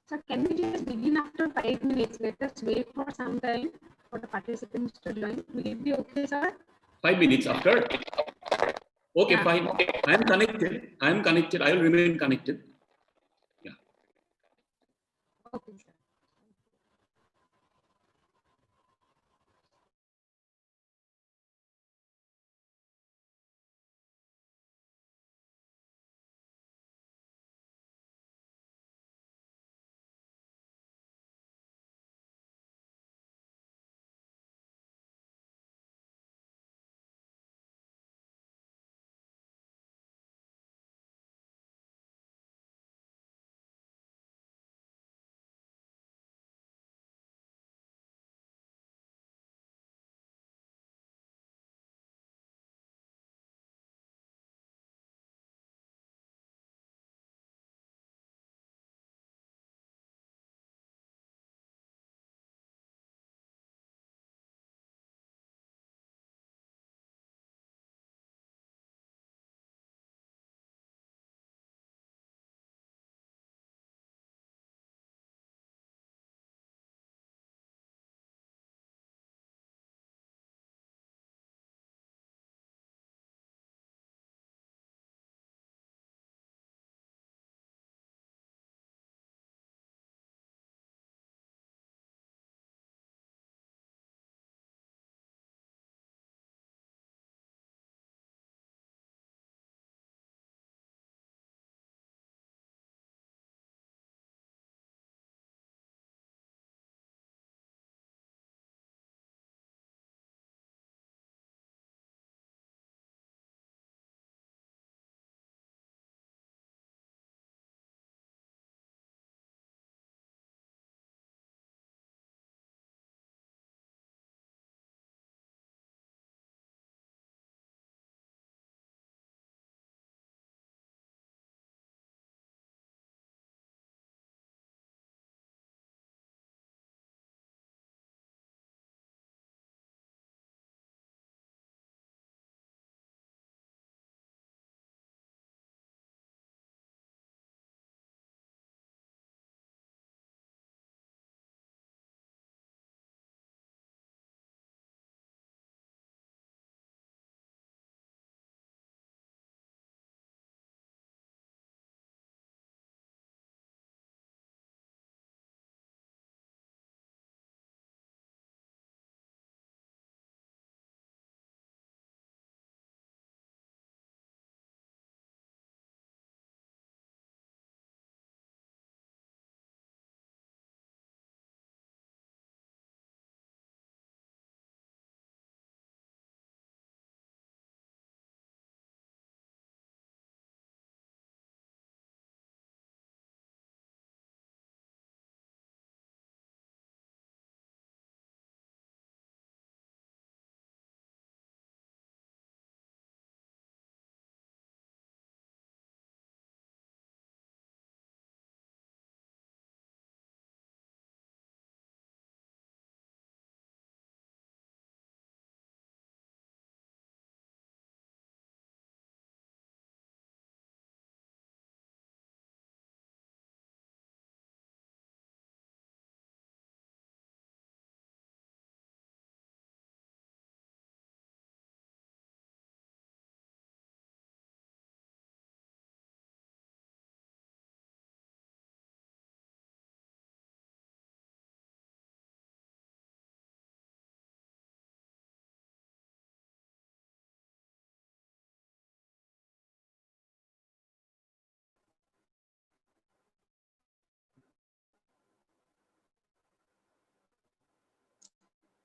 So can we just begin after 5 minutes? Let us wait for some time for the participants to join. Will it be okay, sir? 5 minutes after? Okay, Yeah. fine. I am connected. I am connected. I will remain connected. Yeah. Okay, sir.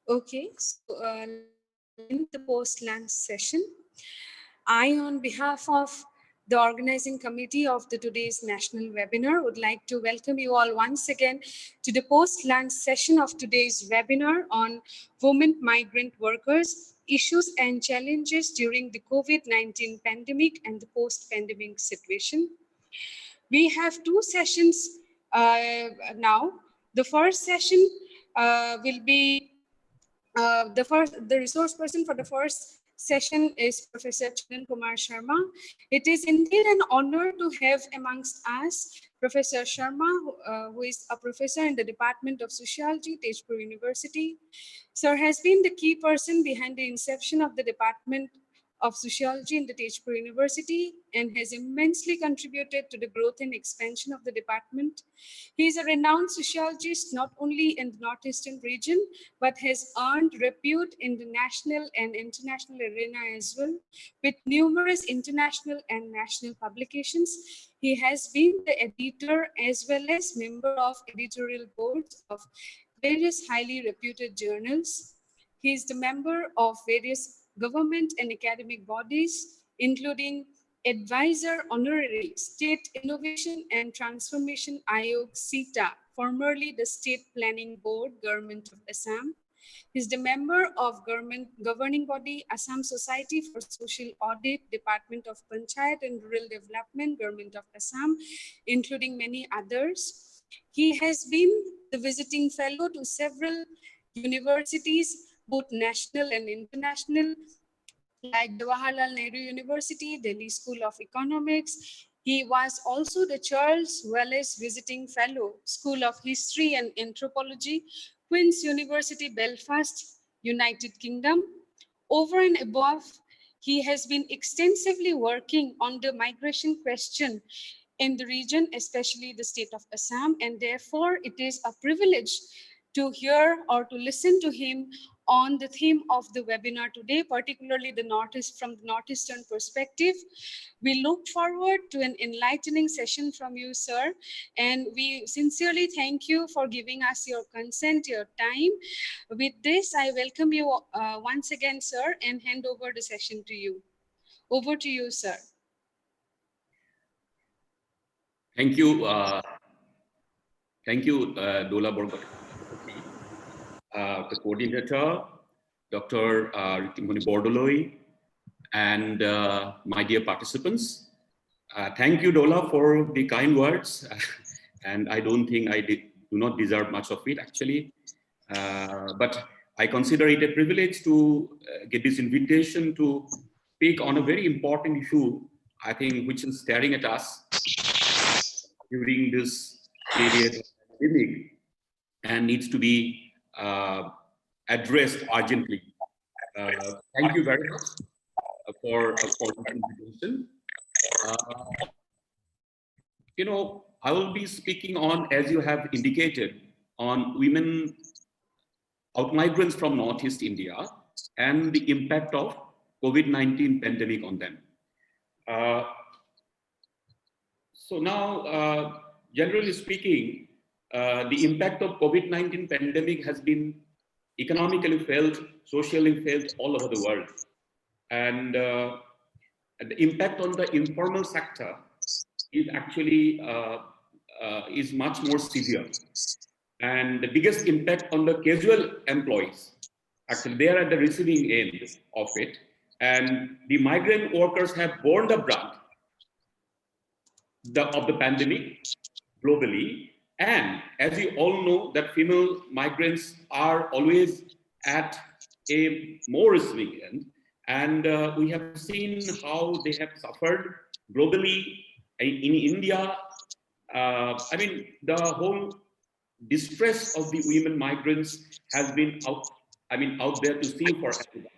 Okay, so in the post-lunch session, I, on behalf of the organizing committee of the today's national webinar, would like to welcome you all once again to the post-lunch session of today's webinar on women migrant workers, issues and challenges during the COVID-19 pandemic and the post-pandemic situation. We have two sessions now. The first session will be the resource person for the first session is Professor Chandan Kumar Sharma. It is indeed an honor to have amongst us Professor Sharma, who is a professor in the Department of Sociology, Tezpur University. Sir has been the key person behind the inception of the Department of Sociology in the Tezpur University and has immensely contributed to the growth and expansion of the department. He is a renowned sociologist not only in the Northeastern region, but has earned repute in the national and international arena as well, with numerous international and national publications. He has been the editor as well as member of editorial boards of various highly reputed journals. He is the member of various government and academic bodies, including Advisor Honorary, State Innovation and Transformation Ayog, SITA, formerly the State Planning Board, Government of Assam. He is the member of governing body, Assam Society for Social Audit, Department of Panchayat and Rural Development, Government of Assam, including many others. He has been the visiting fellow to several universities, both national and international, like Jawaharlal Nehru University, Delhi School of Economics. He was also the Charles Wallace Visiting Fellow, School of History and Anthropology, Queen's University, Belfast, United Kingdom. Over and above, he has been extensively working on the migration question in the region, especially the state of Assam, and therefore it is a privilege to hear or to listen to him on the theme of the webinar today, particularly from the Northeastern perspective. We look forward to an enlightening session from you, sir, and we sincerely thank you for giving us your consent, your time. With this, I welcome you once again, sir, and hand over the session to you. Over to you, sir. Thank you. Thank you, Dola Borgot, the coordinator, Dr. Ritimoni Bordoloi, and my dear participants. Thank you, Dola, for the kind words. And I don't think I do not deserve much of it, actually. But I consider it a privilege to get this invitation to speak on a very important issue, I think, which is staring at us during this period of pandemic and needs to be addressed urgently. Thank you very much for this invitation. You know, I will be speaking on, as you have indicated, on women out-migrants from Northeast India and the impact of COVID-19 pandemic on them. So now, generally speaking, the impact of COVID-19 pandemic has been economically felt, socially felt all over the world. And the impact on the informal sector is actually is much more severe. And the biggest impact on the casual employees, actually they are at the receiving end of it. And the migrant workers have borne the brunt of the pandemic globally. And as you all know, that female migrants are always at a more receiving end. And we have seen how they have suffered globally. In India, I mean, the whole distress of the women migrants has been out there to see for everyone.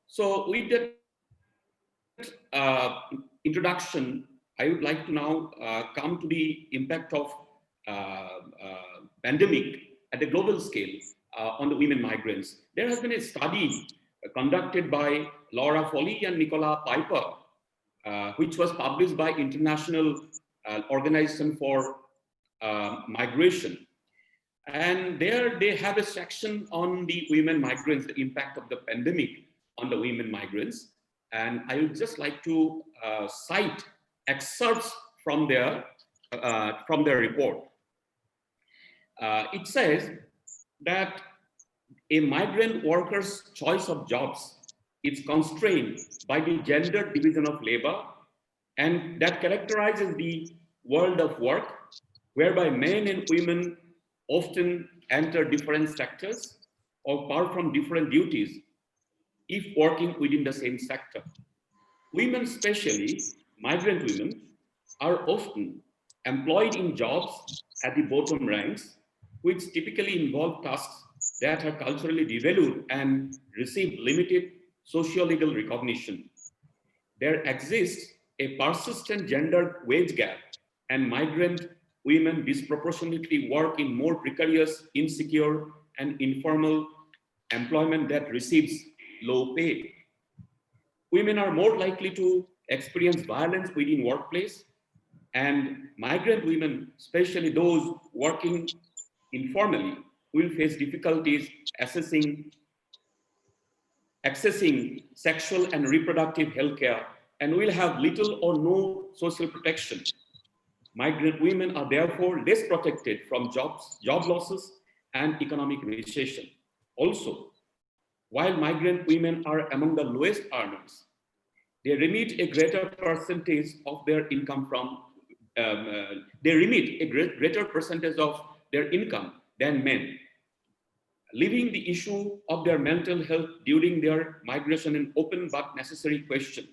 So with that introduction, I would like to now come to the impact of pandemic at a global scale on the women migrants. There has been a study conducted by Laura Foley and Nicola Piper, which was published by International Organization for Migration. And there they have a section on the women migrants, the impact of the pandemic on the women migrants. And I would just like to cite excerpts from their report. It says that a migrant worker's choice of jobs is constrained by the gender division of labor, and that characterizes the world of work, whereby men and women often enter different sectors or perform different duties. if working within the same sector. Women, especially migrant women, are often employed in jobs at the bottom ranks, which typically involve tasks that are culturally devalued and receive limited socio-legal recognition. There exists a persistent gender wage gap, and migrant women disproportionately work in more precarious, insecure, and informal employment that receives low pay. Women are more likely to experience violence within workplace, and migrant women, especially those working informally, will face difficulties accessing sexual and reproductive health care and will have little or no social protection. Migrant women are therefore less protected from job losses and economic recession. Also, while migrant women are among the lowest earners, they remit a greater percentage of their income from, greater percentage of their income than men, leaving the issue of their mental health during their migration an open but necessary question.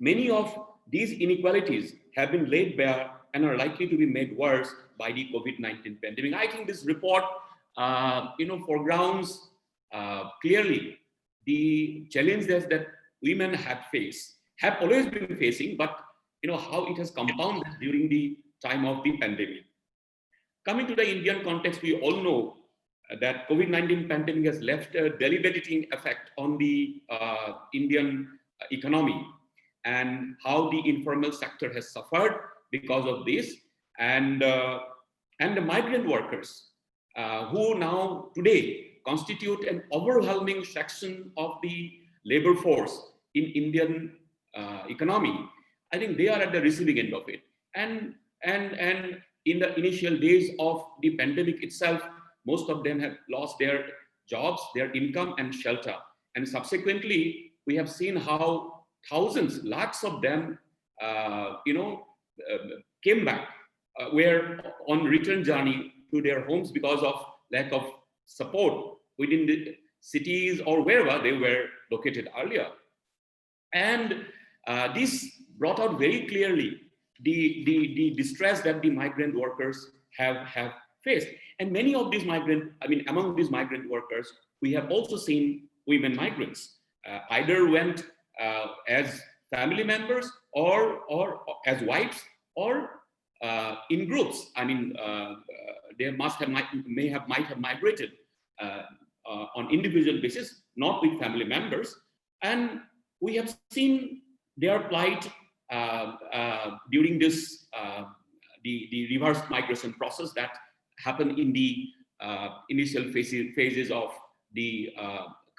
Many of these inequalities have been laid bare and are likely to be made worse by the COVID-19 pandemic. I think this report, foregrounds clearly the challenges that women have always been facing, but how it has compounded during the time of the pandemic. Coming to the Indian context, we all know that COVID-19 pandemic has left a debilitating effect on the Indian economy, and how the informal sector has suffered because of this, and the migrant workers who now today constitute an overwhelming section of the labor force in Indian economy. I think they are at the receiving end of it. And in the initial days of the pandemic itself, most of them have lost their jobs, their income and shelter. And subsequently, we have seen how thousands, lakhs of them, came back, were on return journey to their homes because of lack of support within the cities or wherever they were located earlier. And this brought out very clearly the distress that the migrant workers have faced. And many of these among these migrant workers, we have also seen women migrants, either went as family members or as wives, or in groups. They might have migrated on individual basis, not with family members. And we have seen their plight during this the reverse migration process that happened in the initial phases of the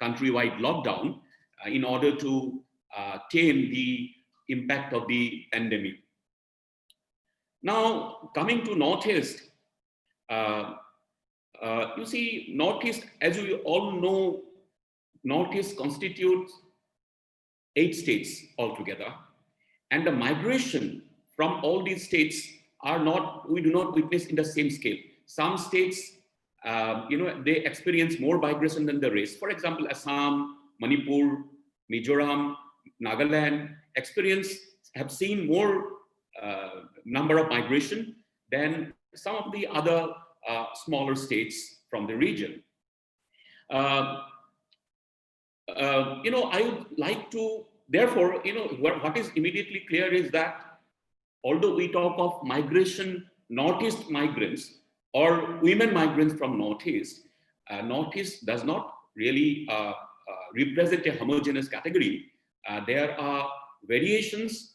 countrywide lockdown in order to tame the impact of the pandemic. Now, coming to Northeast, you see, Northeast, as we all know, Northeast constitutes 8 states altogether, and the migration from all these states we do not witness in the same scale. Some states, they experience more migration than the rest. For example, Assam, Manipur, Mizoram, Nagaland have seen more number of migration than some of the other smaller states from the region. I would like to, therefore, what is immediately clear is that although we talk of migration, Northeast migrants or women migrants from Northeast, Northeast does not really represent a homogeneous category. There are variations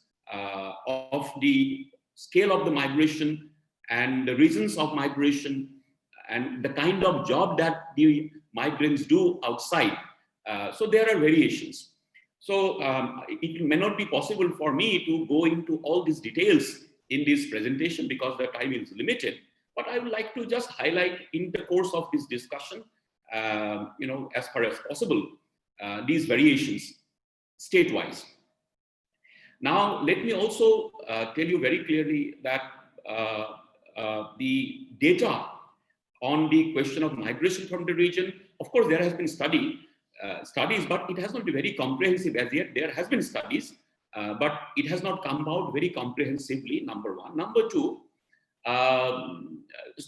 of the scale of the migration and the reasons of migration and the kind of job that the migrants do outside. So there are variations. So it may not be possible for me to go into all these details in this presentation because the time is limited, but I would like to just highlight in the course of this discussion, as far as possible, these variations state-wise. Now, let me also tell you very clearly that the data on the question of migration from the region, of course, there has been study studies, but it has not been very comprehensive as yet. There has been studies, but it has not come out very comprehensively, number one. Number two,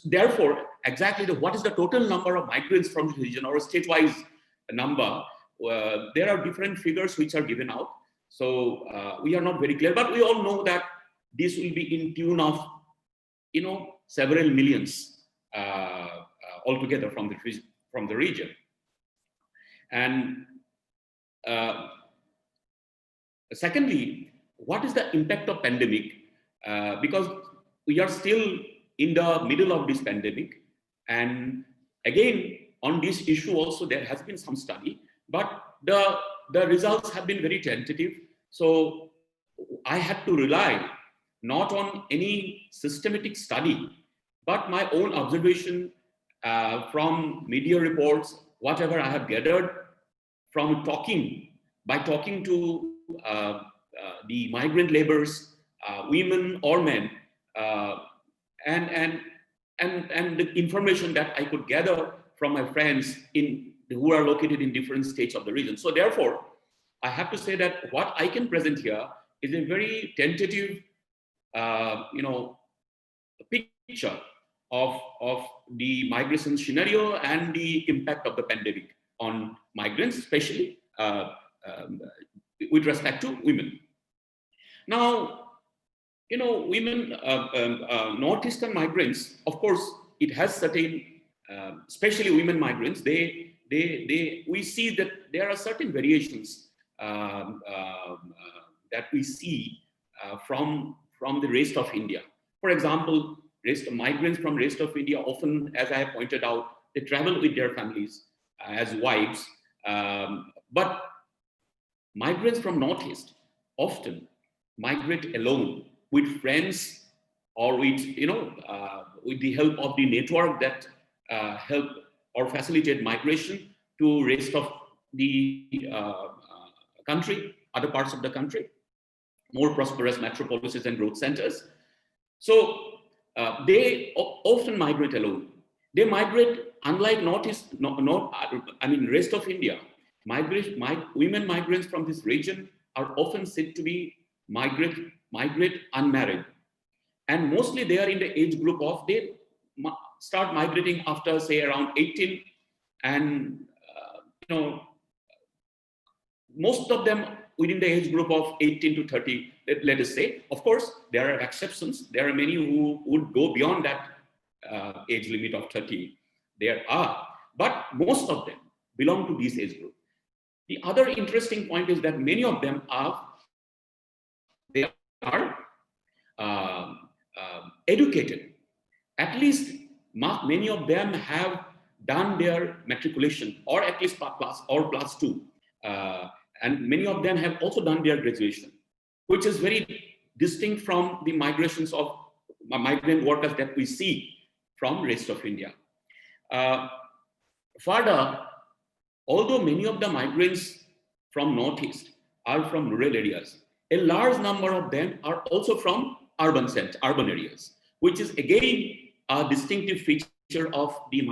therefore, exactly what is the total number of migrants from the region or statewise number? There are different figures which are given out. So we are not very clear, but we all know that this will be in tune of, several millions altogether from the region. And secondly, what is the impact of pandemic? Because we are still in the middle of this pandemic. And again, on this issue also, there has been some study, but the results have been very tentative. So I had to rely not on any systematic study, but my own observation from media reports, whatever I have gathered from talking to the migrant laborers, women or men, and the information that I could gather from my friends who are located in different states of the region. So therefore, I have to say that what I can present here is a very tentative, picture of the migration scenario and the impact of the pandemic on migrants, especially with respect to women. Now, women, Northeastern migrants, of course, it has certain, especially women migrants, we see that there are certain variations that we see from the rest of India. For example, migrants from rest of India often, as I have pointed out, they travel with their families as wives, but migrants from Northeast often migrate alone with friends or with the help of the network that help or facilitate migration to rest of the country, other parts of the country, more prosperous metropolises and growth centers. So they often migrate alone. They migrate, unlike rest of India. Women migrants from this region are often said to be migrate unmarried, and mostly they are in the age group of they start migrating after say around 18, and most of them within the age group of 18 to 30, let us say. Of course, there are exceptions. There are many who would go beyond that age limit of 30. There are, but most of them belong to this age group. The other interesting point is that many of them are educated. At least many of them have done their matriculation, or at least plus 2. And many of them have also done their graduation, which is very distinct from the migrations of migrant workers that we see from rest of India. Further, although many of the migrants from Northeast are from rural areas, a large number of them are also from urban areas, which is again a distinctive feature of the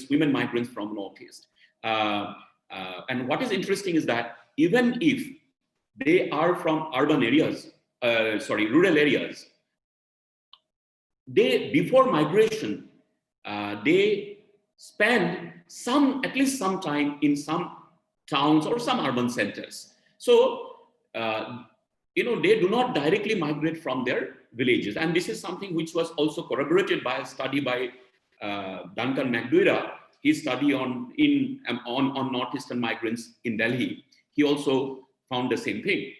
women migrants from Northeast. And what is interesting is that even if they are from rural areas, before migration, they spend at least some time in some towns or some urban centers. So, they do not directly migrate from their villages. And this is something which was also corroborated by a study by Duncan McDuira. His study on Northeastern migrants in Delhi. He also found the same thing.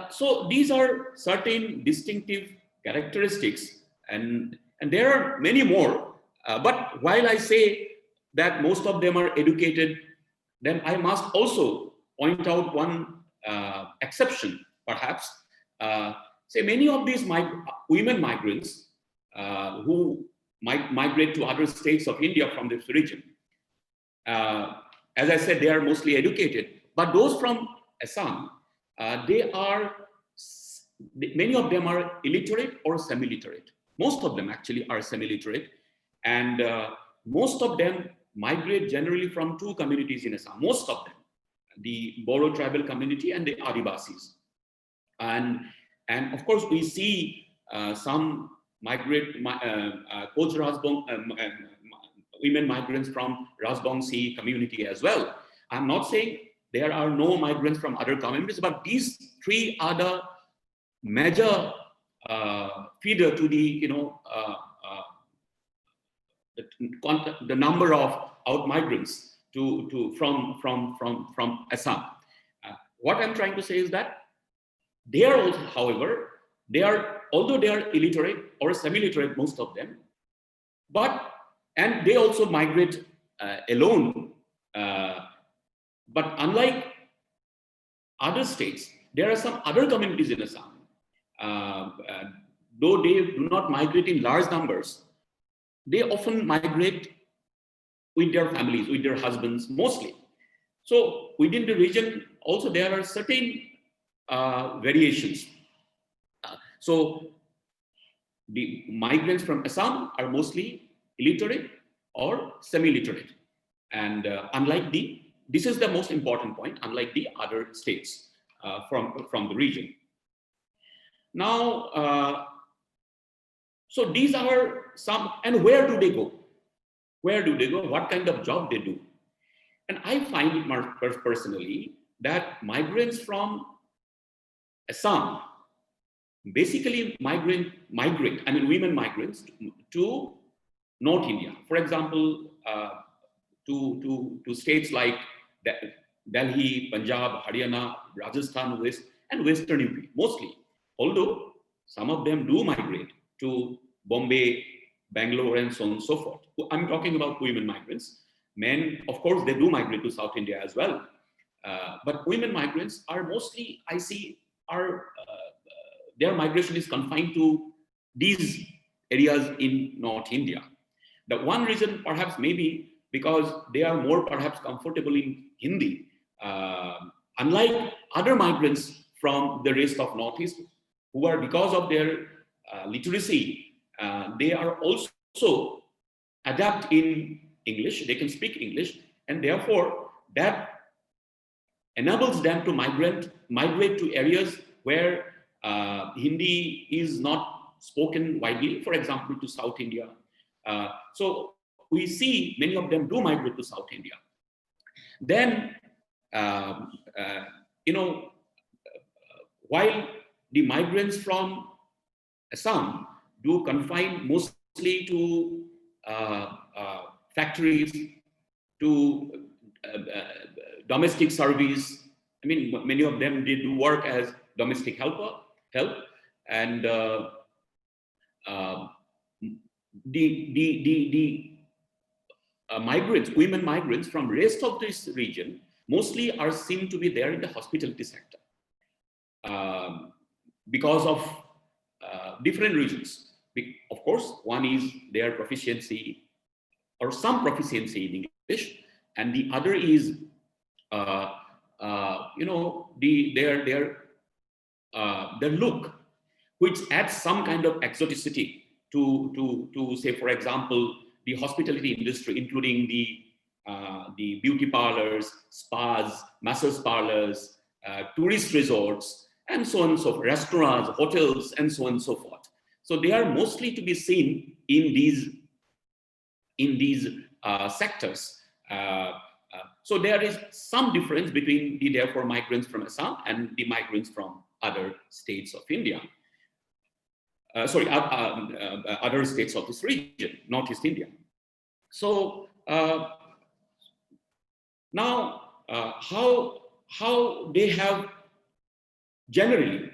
So these are certain distinctive characteristics, and there are many more. But while I say that most of them are educated, then I must also point out one exception, perhaps. Say many of these women migrants who might migrate to other states of India from this region. As I said, they are mostly educated, but those from Assam, many of them are illiterate or semi-literate. Most of them actually are semi-literate, and most of them migrate generally from two communities in Assam, most of them, the Bodo tribal community and the Adivasis. And of course, we see some migrate, Koch Rajbong, women migrants from Rajbongsi community as well. I'm not saying there are no migrants from other communities, but these three are the major feeder to the, the number of out migrants from Assam. What I'm trying to say is that they are also, however, although they are illiterate or semi-literate, most of them, and they also migrate alone. But unlike other states, there are some other communities in Assam, though they do not migrate in large numbers, they often migrate with their families, with their husbands, mostly. So within the region, also there are certain variations. So the migrants from Assam are mostly illiterate or semi-literate. And this is the most important point, unlike the other states from the region. Now, so these are some, and where do they go? Where do they go? What kind of job they do? And I find it personally that migrants from Assam basically migrate, I mean women migrants to North India. For example, to states like Delhi, Punjab, Haryana, Rajasthan, and Western UP, mostly. Although some of them do migrate to Bombay, Bangalore, and so on and so forth. I'm talking about women migrants. Men, of course, they do migrate to South India as well. But women migrants are mostly, I see, their migration is confined to these areas in North India. The one reason perhaps maybe because they are more perhaps comfortable in Hindi, unlike other migrants from the rest of Northeast, who are, because of their literacy, they are also adept in English, they can speak English, and therefore that enables them to migrate to areas where Hindi is not spoken widely, for example, to South India. So we see many of them do migrate to South India. Then, while the migrants from Assam do confine mostly to factories, to domestic service. I mean, many of them did do work as domestic help, and the migrants, women migrants from rest of this region mostly are seen to be there in the hospitality sector because of different reasons. Of course, one is their proficiency or some proficiency in English, and the other is their look, which adds some kind of exoticity to say, for example, the hospitality industry, including the beauty parlors, spas, massage parlors, tourist resorts, and so on and so forth, restaurants, hotels, and so on and so forth. So they are mostly to be seen in these sectors. So there is some difference between the therefore migrants from Assam and the migrants from other states of India. Other states of this region, Northeast India. So now, how they have generally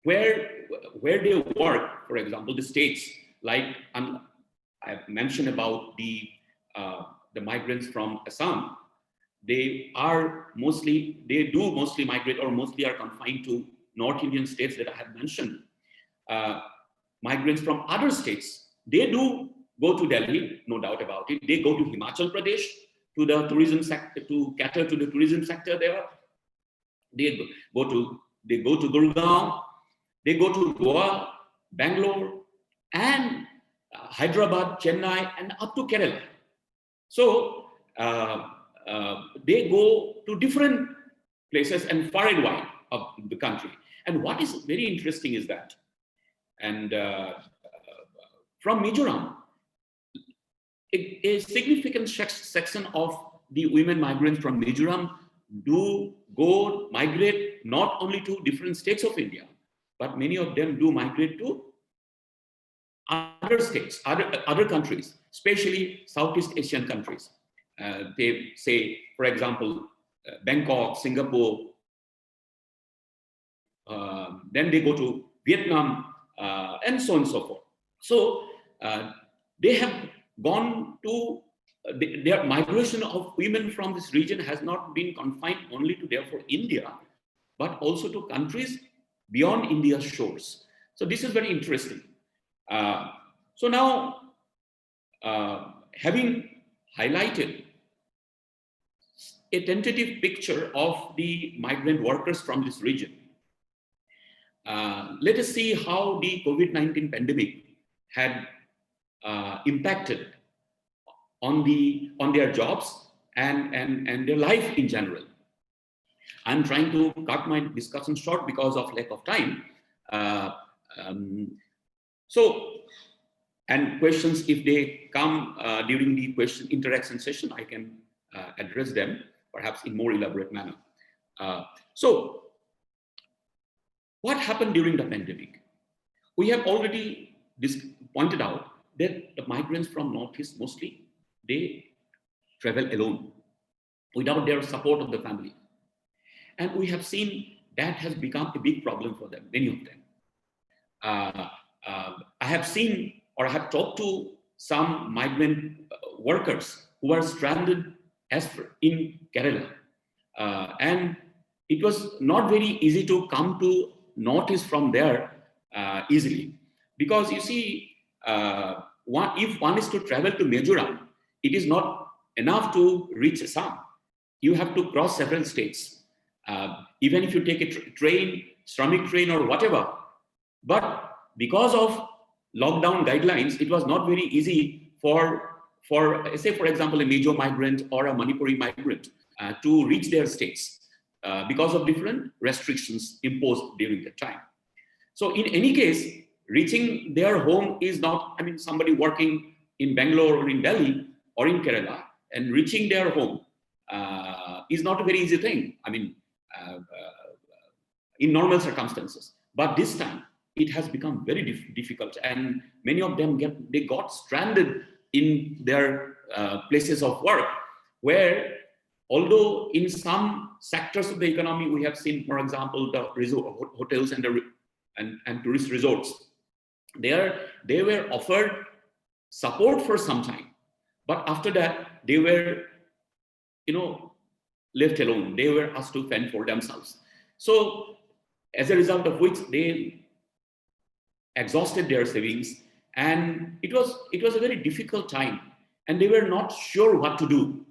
where they work, for example, the states like I've mentioned about the migrants from Assam. They do mostly migrate or mostly are confined to North Indian states that I have mentioned. Migrants from other states, they do go to Delhi, no doubt about it. They go to Himachal Pradesh to the tourism sector, to cater to the tourism sector there. They go to Gurgaon, they go to Goa, Bangalore, and Hyderabad, Chennai, and up to Kerala. So they go to different places and far and wide of the country. And what is very interesting is that, and from Mizoram, a significant section of the women migrants from Mizoram do migrate not only to different states of India, but many of them do migrate to other states, other countries, especially Southeast Asian countries. They say, for example, Bangkok, Singapore, then they go to Vietnam, and so on and so forth. So they have gone to, their migration of women from this region has not been confined only to therefore India, but also to countries beyond India's shores. So this is very interesting. So now, having highlighted a tentative picture of the migrant workers from this region, let us see how the COVID-19 pandemic had impacted on their jobs and their life in general. I'm trying to cut my discussion short because of lack of time. And questions, if they come during the question interaction session, I can address them perhaps in more elaborate manner. So what happened during the pandemic? We have already pointed out that the migrants from Northeast mostly, they travel alone without their support of the family. And we have seen that has become a big problem for them, many of them. I have seen or I have talked to some migrant workers who are stranded in Kerala. And it was not very easy to come to Northeast from there easily. Because you see, if one is to travel to Mizoram, it is not enough to reach Assam. You have to cross several states. Even if you take a train, Shramik train or whatever. But because of lockdown guidelines, it was not very easy for say, for example, a Mizo migrant or a Manipuri migrant to reach their states because of different restrictions imposed during that time. So in any case, reaching their home is not, I mean, somebody working in Bangalore or in Delhi or in Kerala and reaching their home is not a very easy thing. I mean, in normal circumstances. But this time, it has become very difficult, and many of them got stranded in their places of work, where although in some sectors of the economy we have seen, for example, the hotels and tourist resorts, they were offered support for some time, but after that they were, left alone. They were asked to fend for themselves. So as a result of which they exhausted their savings, and it was a very difficult time, and they were not sure what to do.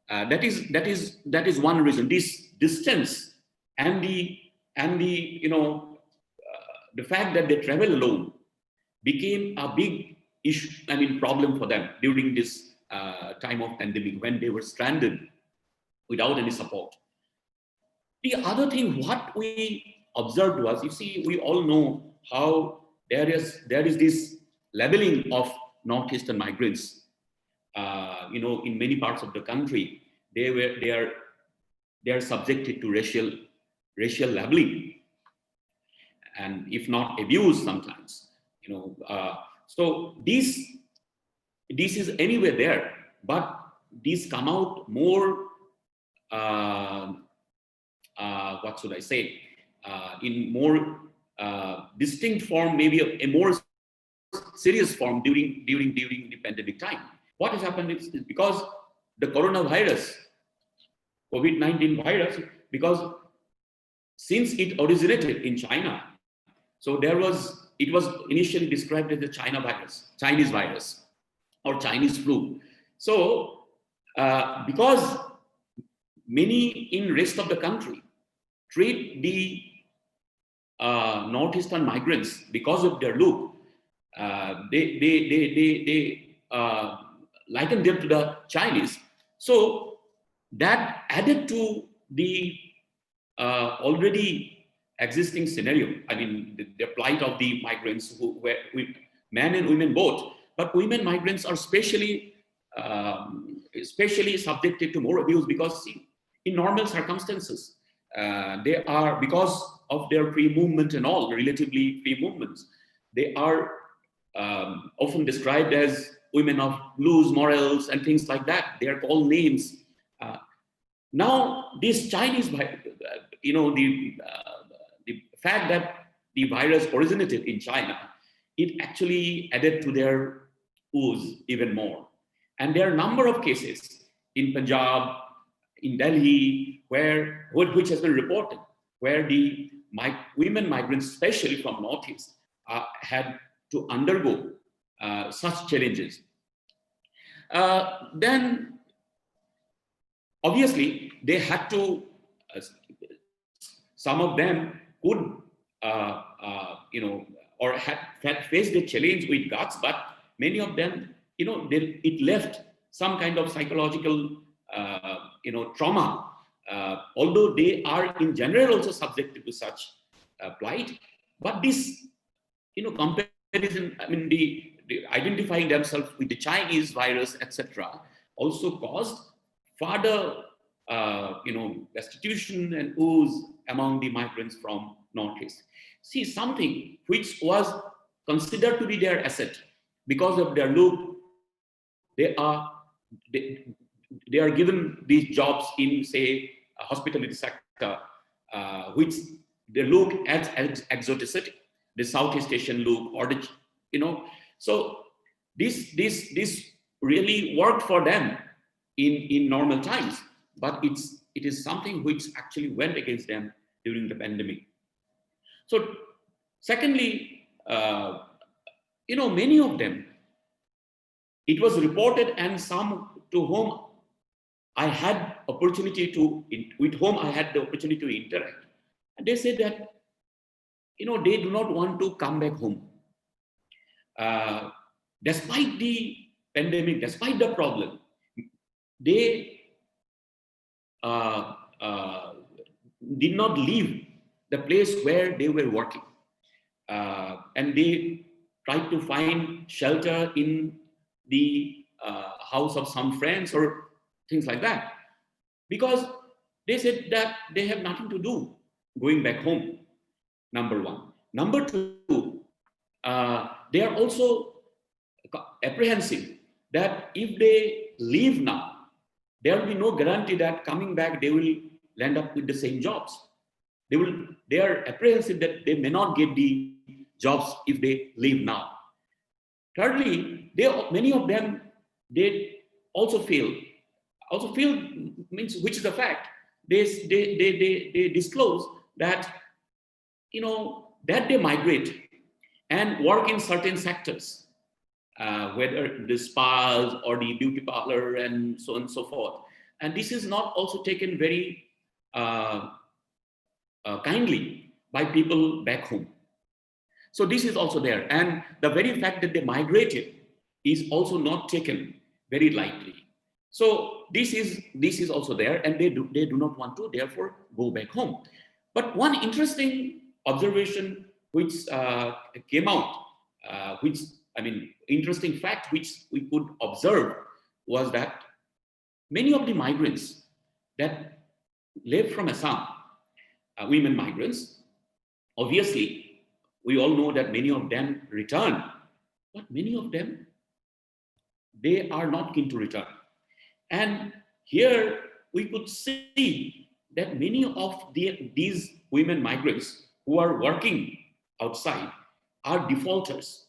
That is one reason. This distance and the fact that they travel alone became a big issue. I mean, problem for them during this time of pandemic when they were stranded without any support. The other thing, what we observed was, you see, we all know how there is this labeling of Northeastern migrants. In many parts of the country, they are subjected to racial labeling, and if not abuse sometimes. So this is anywhere there, but these come out more. What should I say? In more distinct form, maybe a more serious form during the pandemic time. What has happened is because the coronavirus, COVID-19 virus, because since it originated in China, so it was initially described as the Chinese virus, or Chinese flu. So because many in rest of the country treat the Northeastern migrants because of their look, liken them to the Chinese. So that added to the already existing scenario. I mean, the plight of the migrants who were men and women both, but women migrants are especially subjected to more abuse because see, in normal circumstances, they are, because of their free movement and all, relatively free movements, they are often described as women of loose morals and things like that. They are called names. Now, this Chinese, the fact that the virus originated in China, it actually added to their ooze even more. And there are a number of cases in Punjab, in Delhi, which has been reported, where the women migrants, especially from Northeast, had to undergo such challenges. Then, obviously, they had to, some of them could, or had faced the challenge with guts, but many of them, it left some kind of psychological, trauma. Although they are in general also subjected to such plight, but this, comparison, I mean, the identifying themselves with the Chinese virus, etc., also caused further, destitution and ooze among the migrants from Northeast. See, something which was considered to be their asset because of their look, they are given these jobs in, say, a hospitality sector, which they look as exoticity, the Southeast Asian look, or the, so this really worked for them in normal times, but it is something which actually went against them during the pandemic. So secondly, many of them, it was reported, and some to whom I had opportunity to, with whom I had the opportunity to interact, and they said that, they do not want to come back home. Despite the pandemic, despite the problem, they did not leave the place where they were working. And they tried to find shelter in the house of some friends or things like that, because they said that they have nothing to do going back home, number one. Number two, they are also apprehensive that if they leave now, there will be no guarantee that coming back they will land up with the same jobs. They are apprehensive that they may not get the jobs if they leave now. Thirdly, many of them, they also feel means, which is a fact, they disclose that, that they migrate and work in certain sectors, whether the spas or the beauty parlor and so on and so forth. And this is not also taken very kindly by people back home. So this is also there. And the very fact that they migrated is also not taken very lightly. So this is also there, and they do not want to therefore go back home. But one interesting observation which came out, interesting fact which we could observe, was that many of the migrants that left from Assam, women migrants, obviously, we all know that many of them return, but many of them, they are not keen to return. And here we could see that many of these women migrants who are working outside are defaulters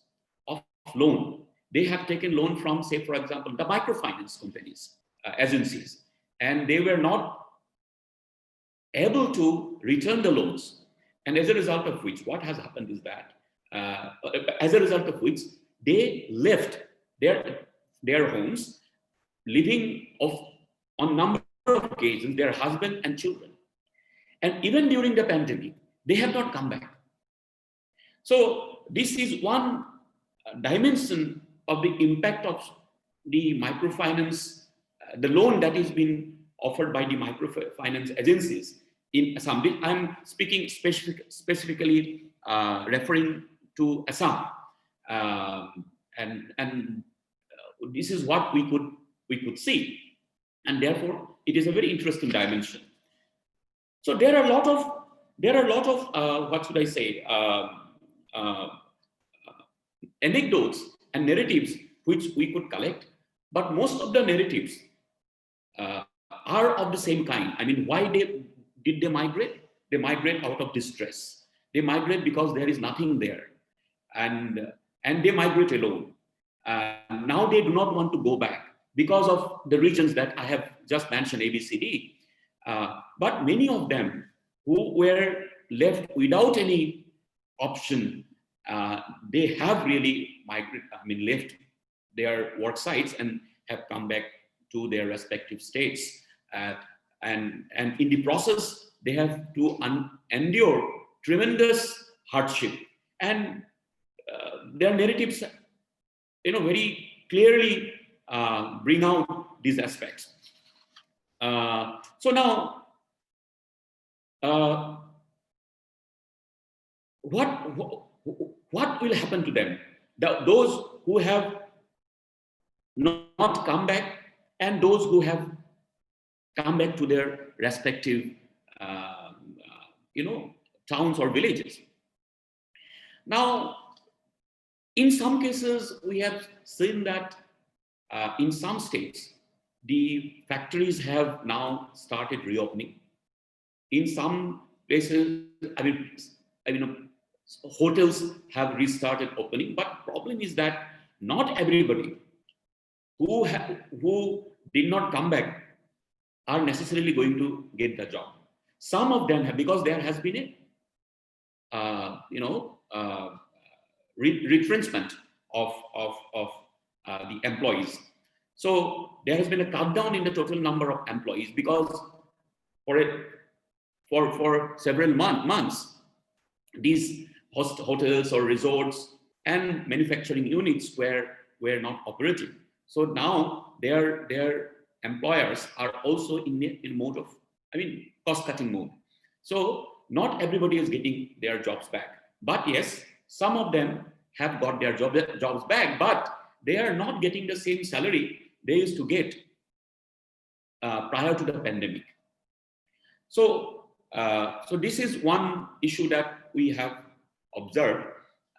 of loan. They have taken loan from, say, for example, the microfinance companies, agencies, and they were not able to return the loans. And as a result of which, what has happened is that, as a result of which, they left their homes, living on number of occasions, their husband and children. And even during the pandemic, they have not come back. So this is one dimension of the impact of the microfinance, the loan that is being offered by the microfinance agencies in Assam. I'm speaking specifically referring to Assam, and this is what we could see, and therefore it is a very interesting dimension. So there are a lot of what should I say, anecdotes and narratives which we could collect, but most of the narratives are of the same kind. I mean, why did they migrate? They migrate out of distress. They migrate because there is nothing there, and they migrate alone. Now they do not want to go back because of the reasons that I have just mentioned, A, B, C, D. But many of them who were left without any option, they have really left their work sites and have come back to their respective states. And in the process, they have to endure tremendous hardship. And their narratives, very clearly bring out these aspects. So now, what will happen to them? Those who have not come back, and those who have come back to their respective, towns or villages. Now, in some cases, we have seen that in some states, the factories have now started reopening. In some places, hotels have restarted opening, but problem is that not everybody who did not come back are necessarily going to get the job. Some of them have, because there has been a retrenchment of the employees. So there has been a cut down in the total number of employees, because for several months, these hotels or resorts and manufacturing units were not operating. So now their employers are also in mode of, cost-cutting mode. So not everybody is getting their jobs back. But yes, some of them have got their jobs back, but they are not getting the same salary they used to get prior to the pandemic. So this is one issue that we have observed.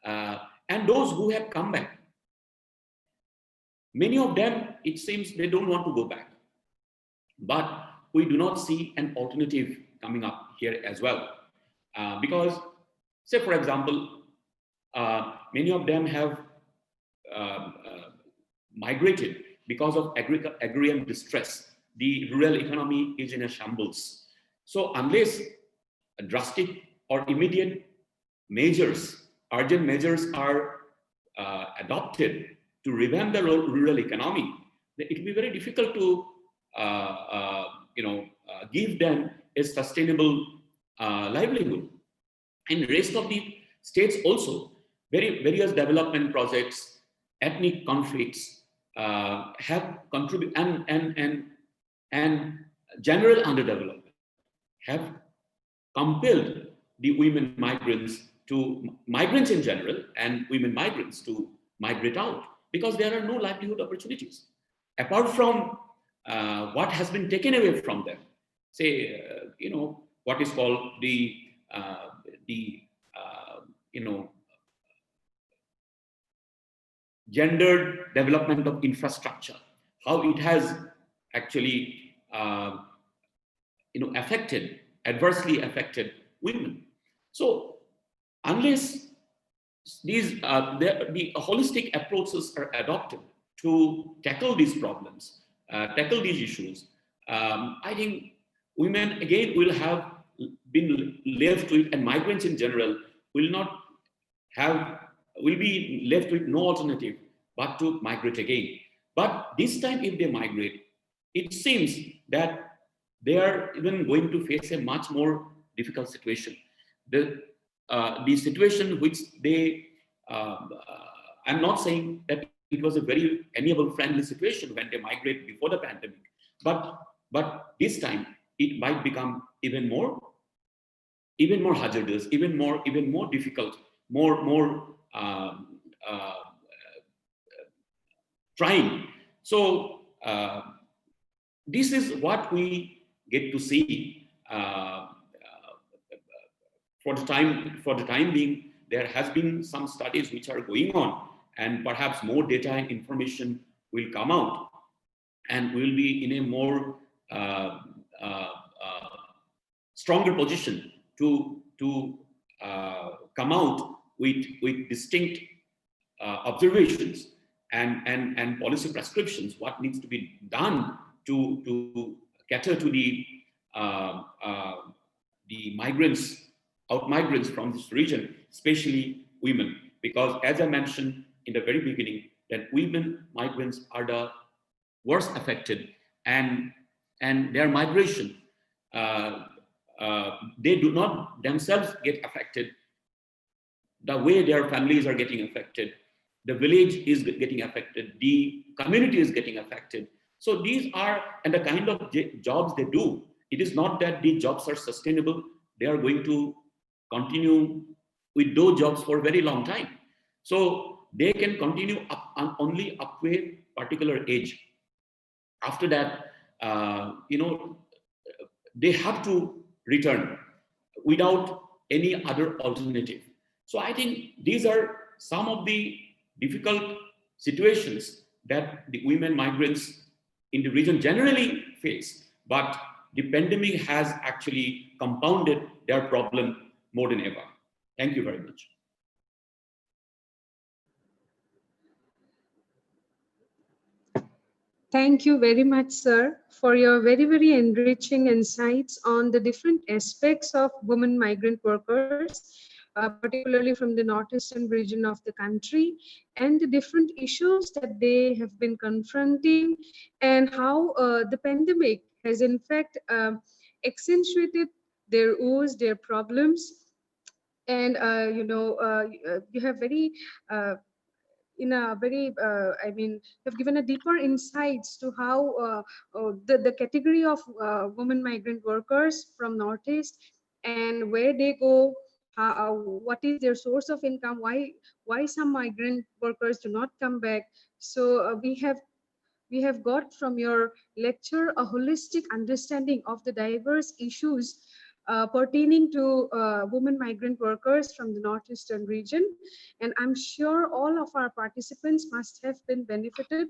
And those who have come back, many of them, it seems they don't want to go back. But we do not see an alternative coming up here as well. Because, say for example, many of them have migrated because of agrarian distress. The rural economy is in a shambles. So unless drastic or immediate measures, urgent measures are adopted to revamp the rural economy, it will be very difficult to give them a sustainable livelihood. In the rest of the states also, various development projects, ethnic conflicts have contributed, and general underdevelopment have compelled the women migrants in general, and women migrants to migrate out, because there are no livelihood opportunities apart from what has been taken away from them. Say, what is called the gendered development of infrastructure, how it has actually adversely affected women. So unless these the holistic approaches are adopted to tackle these problems, tackle these issues, I think women again will have been left with, and migrants in general will be left with no alternative but to migrate again. But this time, if they migrate, it seems that they are even going to face a much more difficult situation. The situation which they, I'm not saying that it was a very enable friendly situation when they migrate before the pandemic. But this time it might become even more hazardous, even more difficult, more trying. So this is what we get to see for the time being. There has been some studies which are going on, and perhaps more data and information will come out, and we'll be in a more stronger position to come out with distinct observations and policy prescriptions, what needs to be done to cater to the migrants, out-migrants from this region, especially women. Because as I mentioned in the very beginning, that women migrants are the worst affected, and their migration, they do not themselves get affected the way their families are getting affected. The village is getting affected, the community is getting affected. So these are, and the kind of jobs they do, it is not that the jobs are sustainable. They are going to continue with those jobs for a very long time. So they can continue only up to a particular age. After that, they have to return without any other alternative. So I think these are some of the difficult situations that the women migrants in the region generally face, but the pandemic has actually compounded their problem more than ever. Thank you very much. Thank you very much, sir, for your very, very enriching insights on the different aspects of women migrant workers, particularly from the northeastern region of the country, and the different issues that they have been confronting, and how the pandemic has in fact accentuated their woes, their problems. And you have very in a very I mean, have given a deeper insights to how the category of women migrant workers from Northeast, and where they go, how, what is their source of income, why some migrant workers do not come back. So we have got from your lecture a holistic understanding of the diverse issues pertaining to women migrant workers from the northeastern region. And I'm sure all of our participants must have been benefited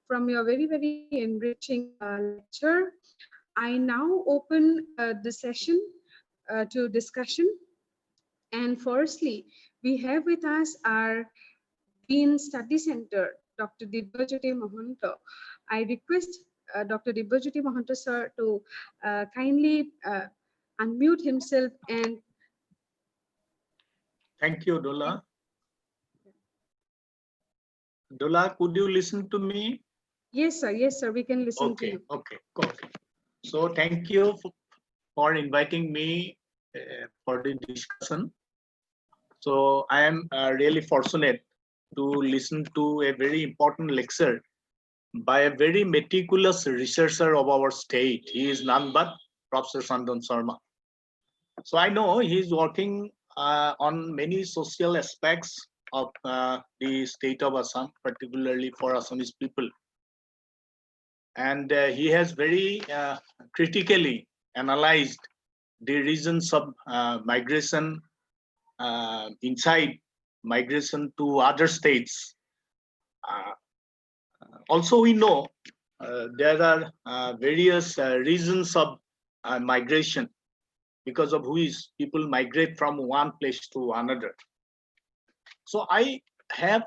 from your very, very enriching lecture. I now open the session to discussion. And firstly, we have with us our Dean Study Center, Dr. Dibbajyoti Mohanto. I request Dr. Dibbajyoti Mohanto, sir, to kindly unmute himself and. Thank you, Dola. Dola, could you listen to me? Yes, sir, we can listen to you. Okay. So thank you for inviting me for the discussion. So I am really fortunate to listen to a very important lecture by a very meticulous researcher of our state. He is none but Professor Sandan Sharma. So I know he is working on many social aspects of the state of Assam, particularly for Assamese people. And he has very critically analyzed the reasons of migration inside, migration to other states. Also, we know there are various reasons of migration, because of which people migrate from one place to another. So I have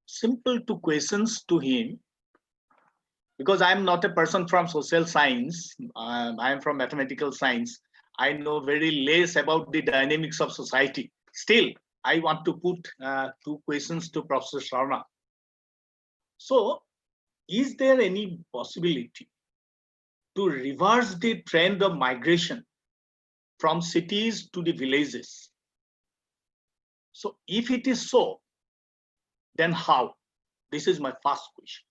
simple two questions to him, because I'm not a person from social science. I am from mathematical science. I know very less about the dynamics of society. Still, I want to put two questions to Professor Sharma. So, is there any possibility to reverse the trend of migration from cities to the villages? So if it is so, then how? This is my first question.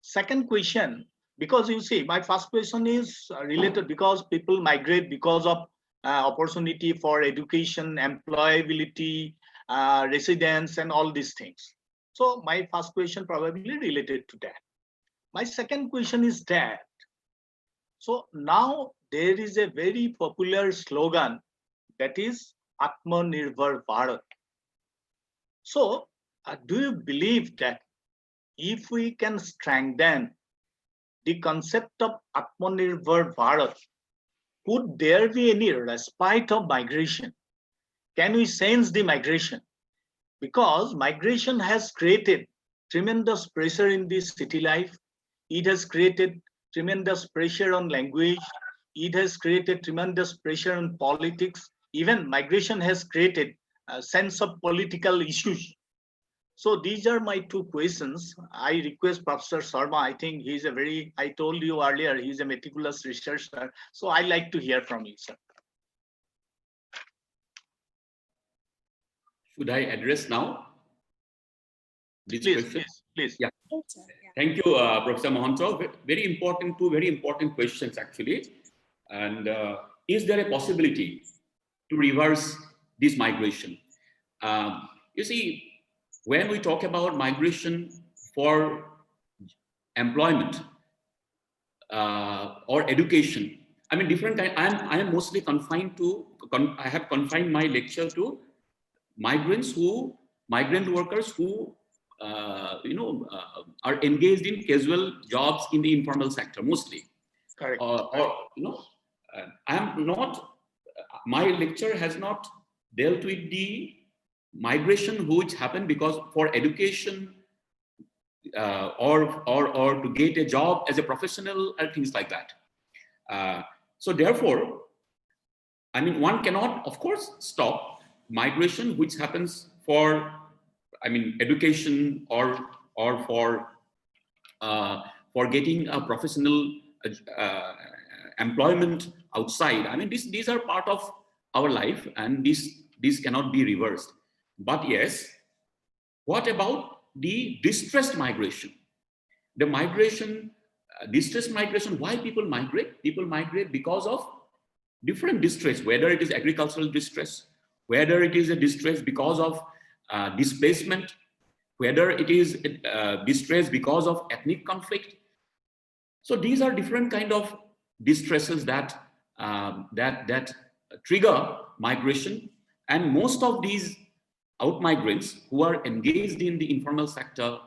Second question, because you see, my first question is related because people migrate because of opportunity for education, employability, residence, and all these things. So my first question probably related to that. My second question is that, so now there is a very popular slogan that is Atmanirbhar Bharat. So do you believe that if we can strengthen the concept of Atmanirbhar Bharat, could there be any respite of migration? Can we sense the migration? Because migration has created tremendous pressure in this city life. It has created tremendous pressure on language. It has created tremendous pressure on politics. Even migration has created a sense of political issues. So these are my two questions. I request Professor Sharma. I think he's a very, I told you earlier, he's a meticulous researcher. So I like to hear from you, sir. Should I address now this question? Please. Yeah. Thank you, Professor Mohanto. Very important, two very important questions actually. And is there a possibility to reverse this migration? You see, when we talk about migration for employment or education, I mean, different kind. I am mostly confined to. I have confined my lecture to migrant workers who are engaged in casual jobs in the informal sector mostly. Correct. I am not. My lecture has not dealt with the migration which happened because for education or to get a job as a professional and things like that. So therefore, I mean, one cannot, of course, stop migration which happens for, I mean, education or for getting a professional employment outside. I mean, these are part of our life, and these cannot be reversed. But yes, what about the distressed migration? The migration, distressed migration, why people migrate? People migrate because of different distress, whether it is agricultural distress, whether it is a distress because of displacement, whether it is distress because of ethnic conflict. So these are different kind of distresses that trigger migration, and most of these out migrants who are engaged in the informal sector,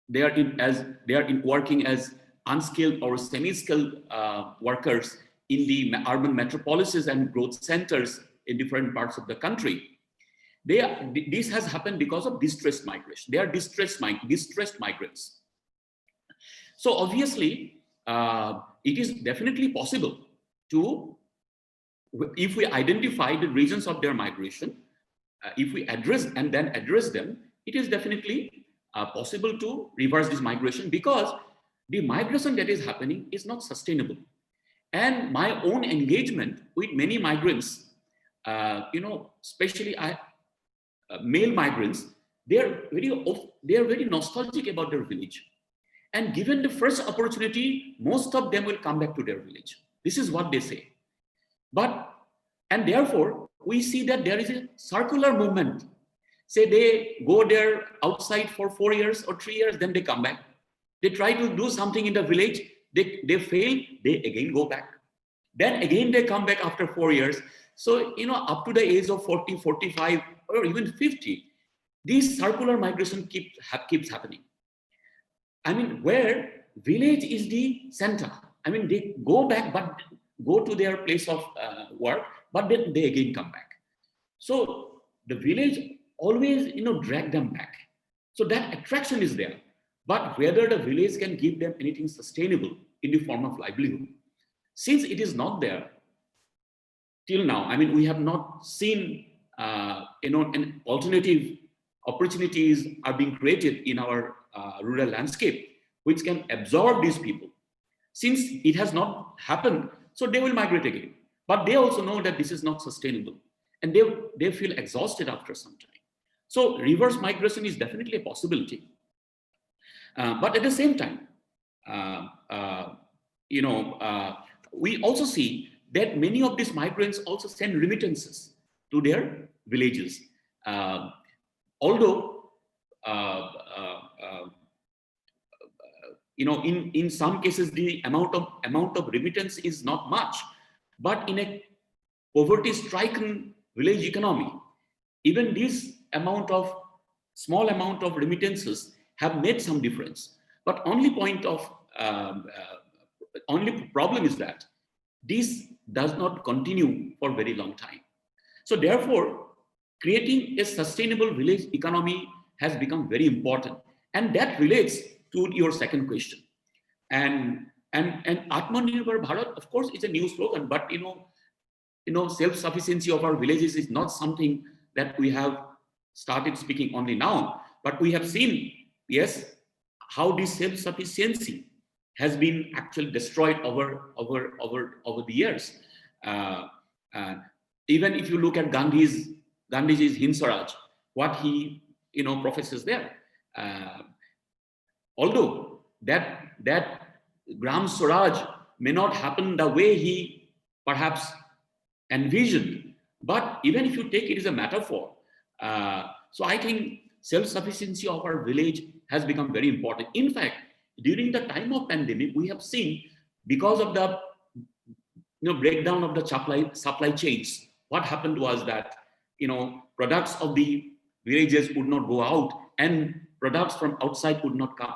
they are working as unskilled or semi-skilled workers in the urban metropolises and growth centers in different parts of the country. This has happened because of distressed migration. They are distressed migrants. So obviously, it is definitely possible to, if we identify the reasons of their migration, if we address them, it is definitely possible to reverse this migration, because the migration that is happening is not sustainable. And my own engagement with many migrants, especially male migrants, they are very nostalgic about their village. And given the first opportunity, most of them will come back to their village. This is what they say. And therefore, we see that there is a circular movement. Say they go there outside for 4 years or 3 years, then they come back. They try to do something in the village, they fail, they again go back. Then again they come back after 4 years. So, up to the age of 40, 45, or even 50, this circular migration keeps happening. I mean, where village is the center. I mean, they go back, but go to their place of work, but then they again come back. So the village always, drag them back. So that attraction is there. But whether the village can give them anything sustainable in the form of livelihood, since it is not there till now, I mean, we have not seen, an alternative opportunities are being created in our rural landscape, which can absorb these people. Since it has not happened, so they will migrate again. But they also know that this is not sustainable, and they feel exhausted after some time. So reverse migration is definitely a possibility. But at the same time, we also see that many of these migrants also send remittances to their villages. Although, in some cases, the amount of remittance is not much, but in a poverty-stricken village economy, even this small amount of remittances have made some difference. But only problem is that this does not continue for a very long time. So therefore, creating a sustainable village economy has become very important, and that relates to your second question. And Atmanirbhar Bharat, of course, is a new slogan, but self-sufficiency of our villages is not something that we have started speaking only now, but we have seen, yes, how this self-sufficiency has been actually destroyed over the years. Even if you look at Gandhiji's Hind Swaraj, what he professes there, although that Gram Swaraj may not happen the way he perhaps envisioned, but even if you take it as a metaphor, so I think self-sufficiency of our village has become very important. In fact, during the time of pandemic, we have seen, because of the breakdown of the supply chains, what happened was that products of the villages would not go out and products from outside would not come.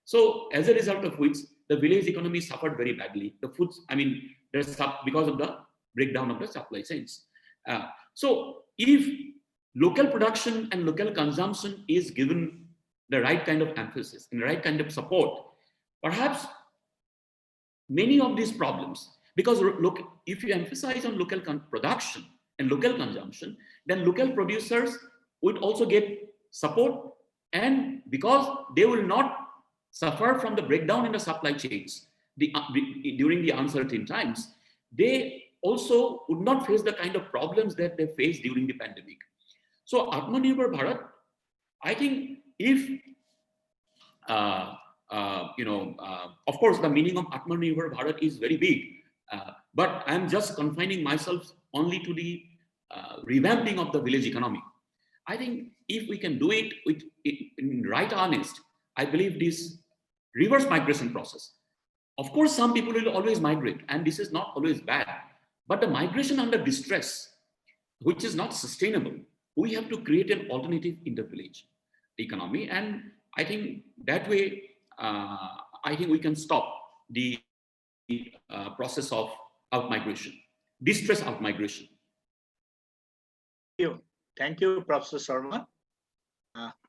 So as a result of which, the village economy suffered very badly. Because of the breakdown of the supply chains. So if local production and local consumption is given the right kind of emphasis and the right kind of support, perhaps many of these problems, because look, if you emphasize on local production and local consumption, then local producers would also get support, and because they will not suffer from the breakdown in the supply chains during the uncertain times, they also would not face the kind of problems that they faced during the pandemic. So Atmanirbhar Bharat, I think if, of course, the meaning of Atmanirbhar Bharat is very big, but I'm just confining myself only to the revamping of the village economy. I think if we can do it in right earnest, I believe this reverse migration process. Of course, some people will always migrate, and this is not always bad. But the migration under distress, which is not sustainable, we have to create an alternative in the village economy. And I think that way, I think we can stop the process of out-migration, distress out-migration. Thank you, Professor Sharma.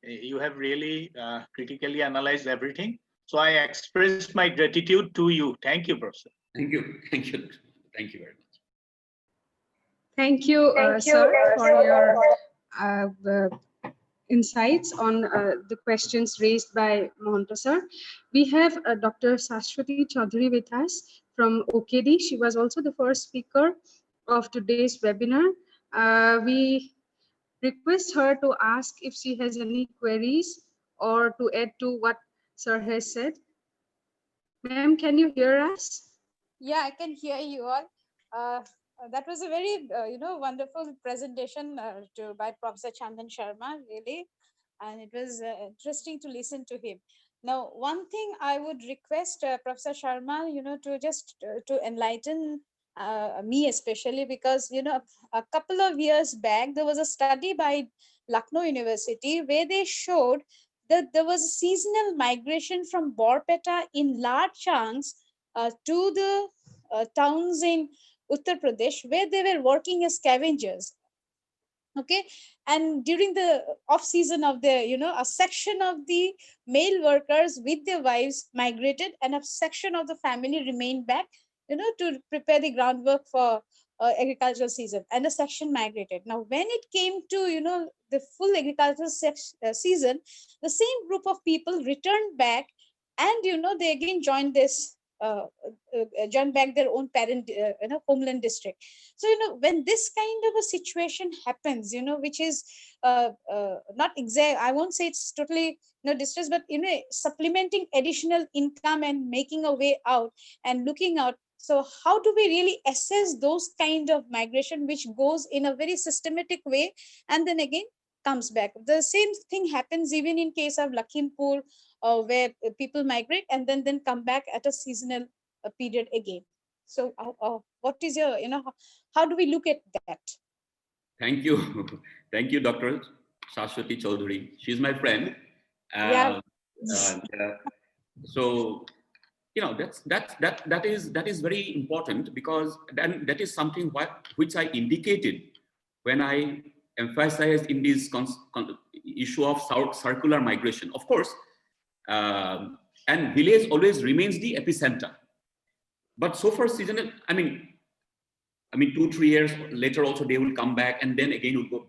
You have really critically analyzed everything. So I express my gratitude to you. Thank you, Professor. Thank you. Thank you. Thank you very much. Thank you, sir, for your insights on the questions raised by Mohanta sir. We have Dr. Sashwati Chaudhary with us from OKD. She was also the first speaker of today's webinar. We request her to ask if she has any queries or to add to what sir has said. Ma'am, can you hear us? Yeah, I can hear you all. That was a very, wonderful presentation by Professor Chandan Sharma, really. And it was interesting to listen to him. Now, one thing I would request Professor Sharma, to just to enlighten me especially, because, a couple of years back, there was a study by Lucknow University where they showed that there was a seasonal migration from Borpeta in large chunks to the towns in Uttar Pradesh, where they were working as scavengers. Okay, and during the off season of the, a section of the male workers with their wives migrated, and a section of the family remained back, to prepare the groundwork for agricultural season, and a section migrated. Now, when it came to, the full agricultural season, the same group of people returned back, and, they again joined this join back their own parent, homeland district. So, when this kind of a situation happens, which is not exact, I won't say it's totally distress, but, supplementing additional income and making a way out and looking out. So how do we really assess those kind of migration, which goes in a very systematic way and then again comes back? The same thing happens even in case of Lakhimpur, where people migrate and then come back at a seasonal period again. So what is your, how do we look at that? Thank you. Thank you, Dr. Shashwati Chaudhary. She's my friend. Yeah. So, that is very important, because then that is something which I indicated when I emphasized in this issue of circular migration. Of course, and village always remains the epicenter. But so far seasonal, I mean 2-3 years later also they will come back, and then again will go.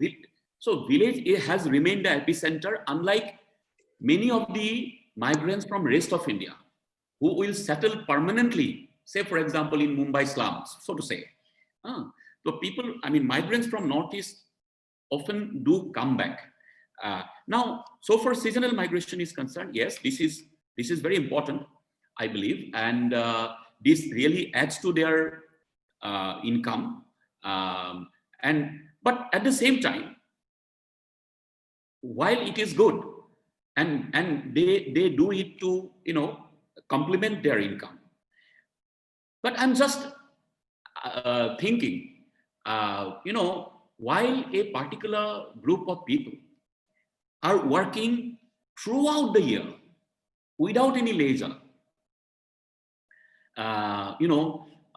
So village has remained the epicenter, unlike many of the migrants from rest of India who will settle permanently, say for example in Mumbai slums, so to say. So people, migrants from Northeast often do come back. Now, so far seasonal migration is concerned, yes, this is very important, I believe, and this really adds to their income. But at the same time, while it is good, and they do it to complement their income, but I'm just thinking, while a particular group of people are working throughout the year without any leisure,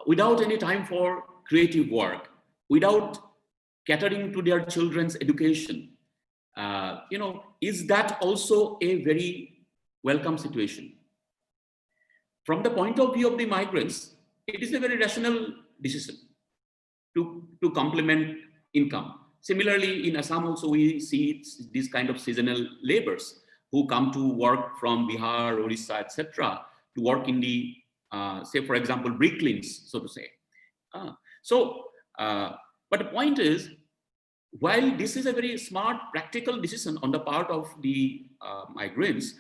without any time for creative work, without catering to their children's education, is that also a very welcome situation? From the point of view of the migrants, it is a very rational decision to complement income. Similarly, in Assam also we see these kind of seasonal laborers who come to work from Bihar, Orissa, etc., to work in the, say for example, brick kilns, so to say. But the point is, while this is a very smart, practical decision on the part of the migrants,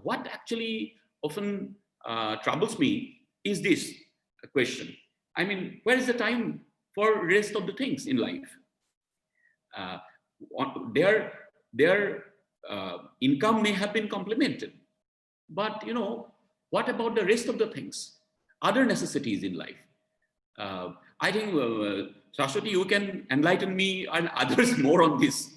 what actually often troubles me is this question. Where is the time for rest of the things in life? Their income may have been complemented, but what about the rest of the things, other necessities in life? I think Shashwati, you can enlighten me and others more on this.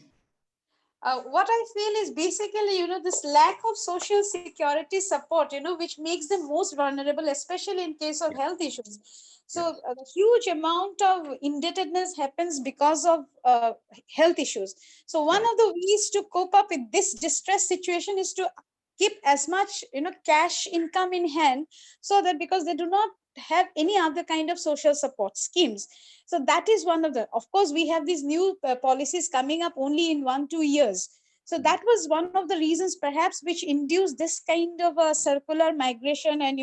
What I feel is basically, this lack of social security support, which makes them most vulnerable, especially in case of health issues. So a huge amount of indebtedness happens because of health issues. So one of the ways to cope up with this distress situation is to keep as much, cash income in hand, so that, because they do not have any other kind of social support schemes. So that is one of the, of course, we have these new policies coming up only in 1-2 years. So that was one of the reasons perhaps which induced this kind of a circular migration and,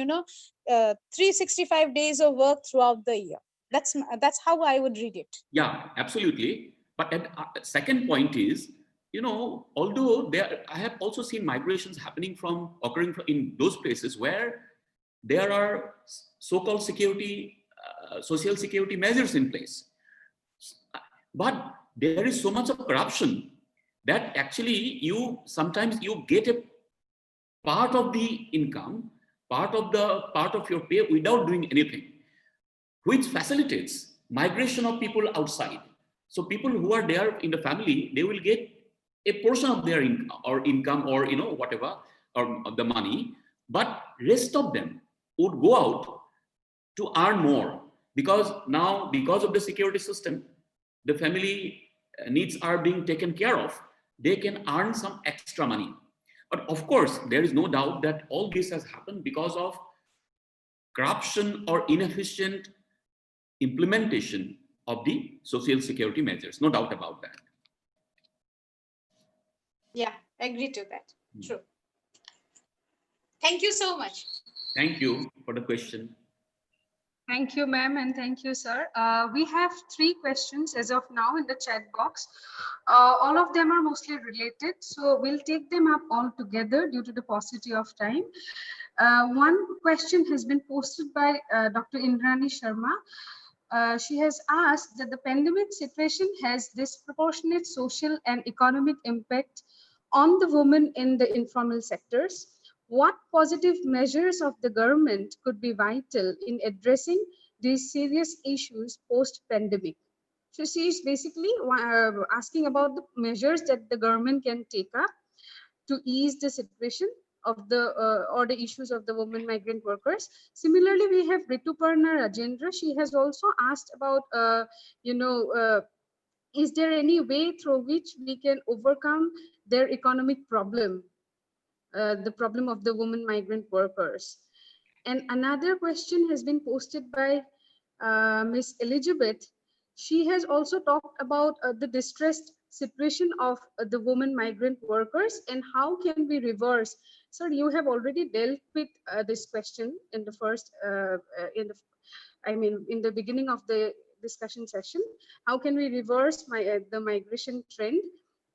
365 days of work throughout the year. That's how I would read it. Yeah, absolutely. But second point is, although I have also seen migrations occurring in those places where there are so-called social security measures in place. But there is so much of corruption that actually sometimes you get a part of the income, part of your pay without doing anything, which facilitates migration of people outside. So people who are there in the family, they will get a portion of their income or whatever, or the money, but rest of them would go out to earn more, because now, because of the security system, the family needs are being taken care of. They can earn some extra money. But of course, there is no doubt that all this has happened because of corruption or inefficient implementation of the social security measures. No doubt about that. Yeah, I agree to that. True. Thank you so much. Thank you for the question. Thank you, ma'am, and thank you, sir. We have 3 questions as of now in the chat box. All of them are mostly related, so we'll take them up all together due to the paucity of time. One question has been posted by Dr. Indrani Sharma. She has asked that the pandemic situation has disproportionate social and economic impact on the women in the informal sectors. What positive measures of the government could be vital in addressing these serious issues post-pandemic? So she is basically asking about the measures that the government can take up to ease the situation of the or the issues of the women migrant workers. Similarly, we have Rituparna Rajendra. She has also asked about, is there any way through which we can overcome their economic problem, the problem of the women migrant workers? And another question has been posted by Miss Elizabeth. She has also talked about the distressed situation of the women migrant workers and how can we reverse. Sir, you have already dealt with this question in the first, in the beginning of the discussion session. How can we reverse the migration trend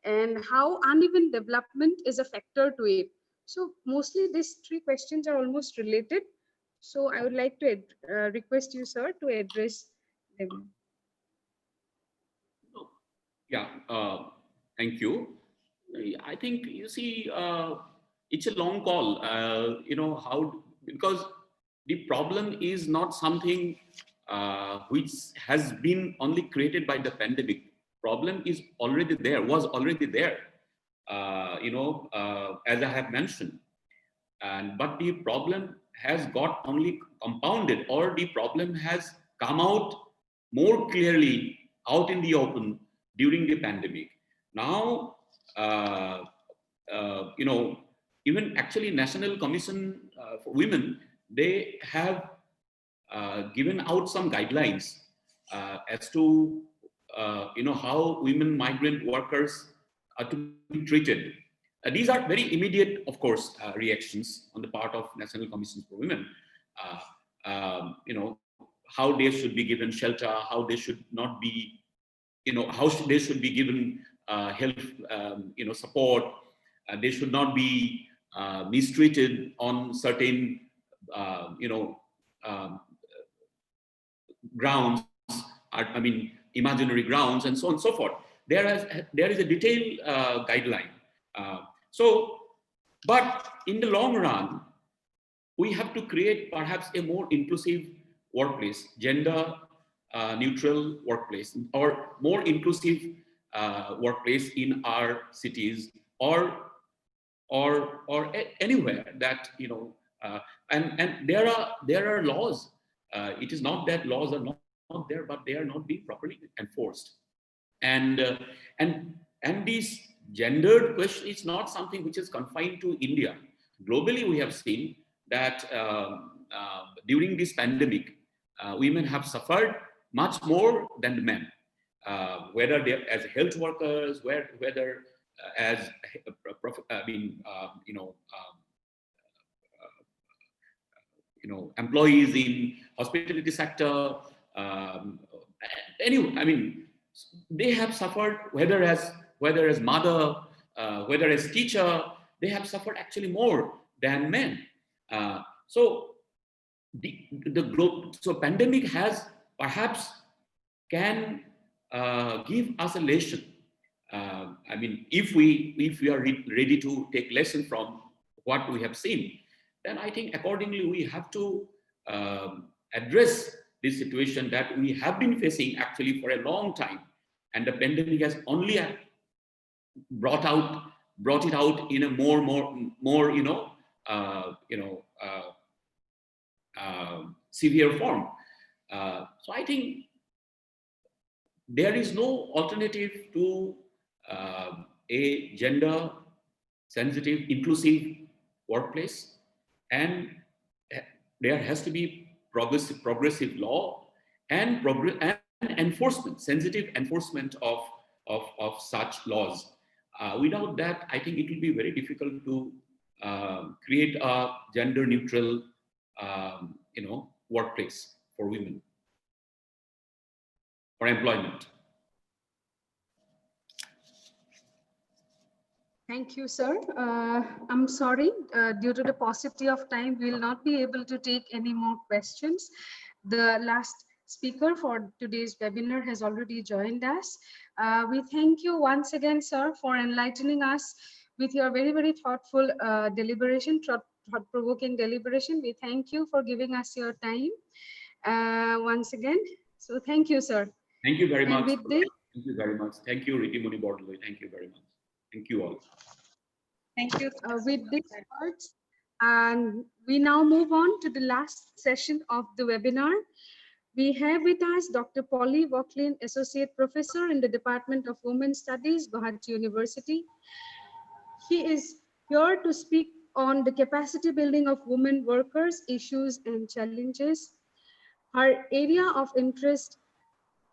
and how uneven development is a factor to it? So mostly these 3 questions are almost related. So I would like to request you, sir, to address them. Yeah, thank you. I think, you see, it's a long call, because the problem is not something which has been only created by the pandemic. Problem is already there, was already there, as I have mentioned. But the problem has got only compounded, or the problem has come out more clearly out in the open during the pandemic. Now, even actually National Commission for Women, they have given out some guidelines as to how women migrant workers are to be treated. These are very immediate, of course, reactions on the part of National Commission for Women. How they should be given shelter, how they should not be, they should be given health, support. They should not be mistreated on certain, grounds, imaginary grounds, and so on and so forth. There is a detailed guideline. But in the long run, we have to create perhaps a more inclusive workplace, gender neutral workplace, or more inclusive workplace in our cities, or anywhere that, and there are laws. It is not that laws are not there, but they are not being properly enforced. And this gendered question is not something which is confined to India. Globally, we have seen that during this pandemic, women have suffered much more than men, whether they as health workers, whether as employees in hospitality sector. Anyway, they have suffered, whether as mother, whether as teacher, they have suffered actually more than men. So so pandemic has perhaps can give us a lesson. If we are ready to take lesson from what we have seen, then I think accordingly we have to address this situation that we have been facing actually for a long time, and the pandemic has only brought it out in a more severe form. So I think there is no alternative to a gender sensitive, inclusive workplace, and there has to be progressive law and enforcement, sensitive enforcement of such laws. Without that, I think it will be very difficult to create a gender neutral workplace for women, for employment. Thank you, sir. I'm sorry, due to the paucity of time, we will not be able to take any more questions. The last speaker for today's webinar has already joined us. We thank you once again, sir, for enlightening us with your very, very thoughtful deliberation, thought-provoking deliberation. We thank you for giving us your time once again. So thank you, sir. Thank you very much. With this, thank you very much. Thank you, Riti Muni Bordoloi. Thank you very much. Thank you all. Thank you. With this words, and we now move on to the last session of the webinar. We have with us Dr. Polly Wauchlin, Associate Professor in the Department of Women's Studies, Guwahati University. He is here to speak on the capacity building of women workers, issues and challenges. Her area of interest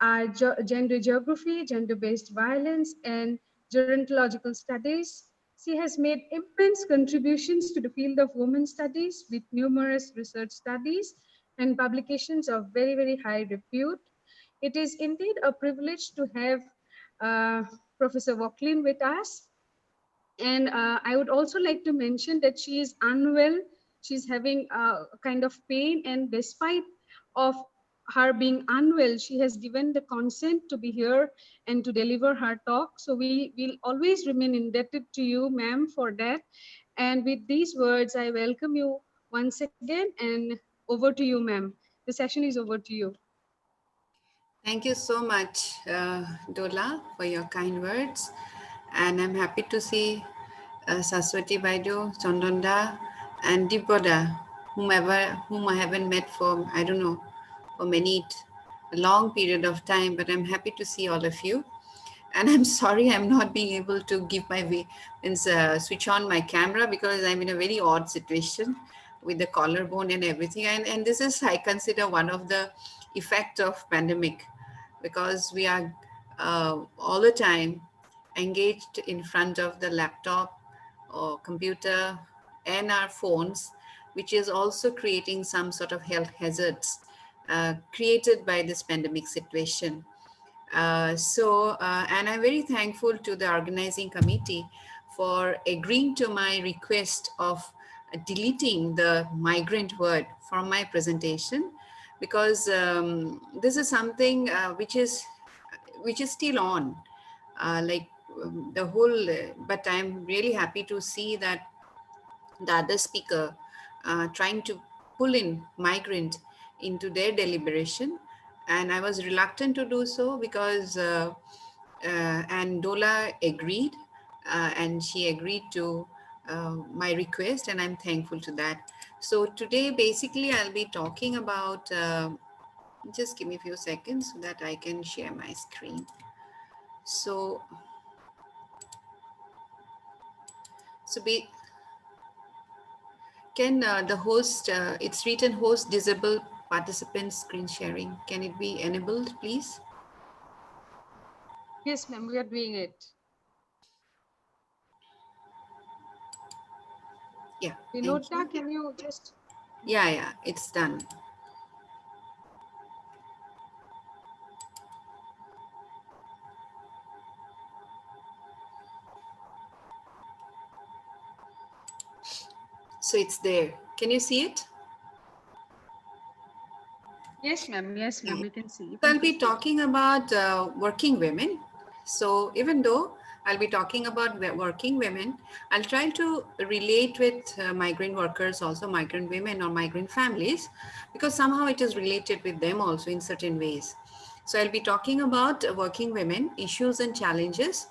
are gender geography, gender-based violence, and gerontological studies. She has made immense contributions to the field of women's studies with numerous research studies and publications of very, very high repute. It is indeed a privilege to have Professor Wauchlin with us. And I would also like to mention that she is unwell. She's having a kind of pain, and despite of her being unwell, she has given the consent to be here and to deliver her talk. So we will always remain indebted to you, ma'am, for that. And with these words, I welcome you once again, and over to you, ma'am. The session is over to you. Thank you so much, Dola, for your kind words. And I'm happy to see Saswati Baidu, Chandanda, and Dipoda, whom I haven't met for, I don't know, for a long period of time, but I'm happy to see all of you. And I'm sorry I'm not being able to give my switch on my camera because I'm in a very odd situation with the collarbone and everything. And this is, I consider, one of the effect of pandemic, because we are all the time engaged in front of the laptop or computer and our phones, which is also creating some sort of health hazards created by this pandemic situation. And I'm very thankful to the organizing committee for agreeing to my request of deleting the migrant word from my presentation, because this is something which is still on, the whole, but I'm really happy to see that the other speaker trying to pull in migrant into their deliberation. And I was reluctant to do so because, and Dola agreed, and she agreed to my request, and I'm thankful to that. So today, basically, I'll be talking about, just give me a few seconds so that I can share my screen. So can the host, it's written host disable participant screen sharing. Can it be enabled, please? Yes, ma'am, we are doing it. Yeah. Vinodda, can you just? Yeah, it's done. So it's there. Can you see it? Yes, ma'am. Yes, ma'am. We can see. So I'll be talking about working women. So even though I'll be talking about working women, I'll try to relate with migrant workers, also migrant women or migrant families, because somehow it is related with them also in certain ways. So I'll be talking about working women, issues and challenges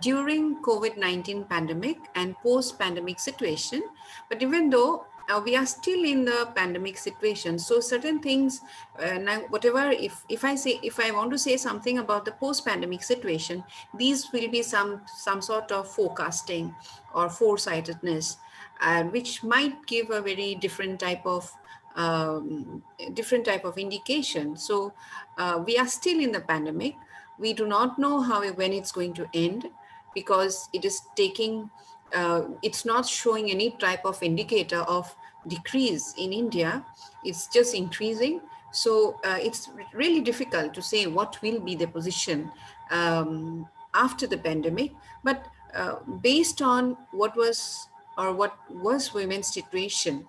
during COVID-19 pandemic and post-pandemic situation. But even though we are still in the pandemic situation, so certain things, now whatever, if I want to say something about the post-pandemic situation, these will be some sort of forecasting or foresightedness, which might give a very different type of indication. So we are still in the pandemic. We do not know when it's going to end, because it is taking, it's not showing any type of indicator of decrease in India. It's just increasing. So it's really difficult to say what will be the position after the pandemic. But based on what was women's situation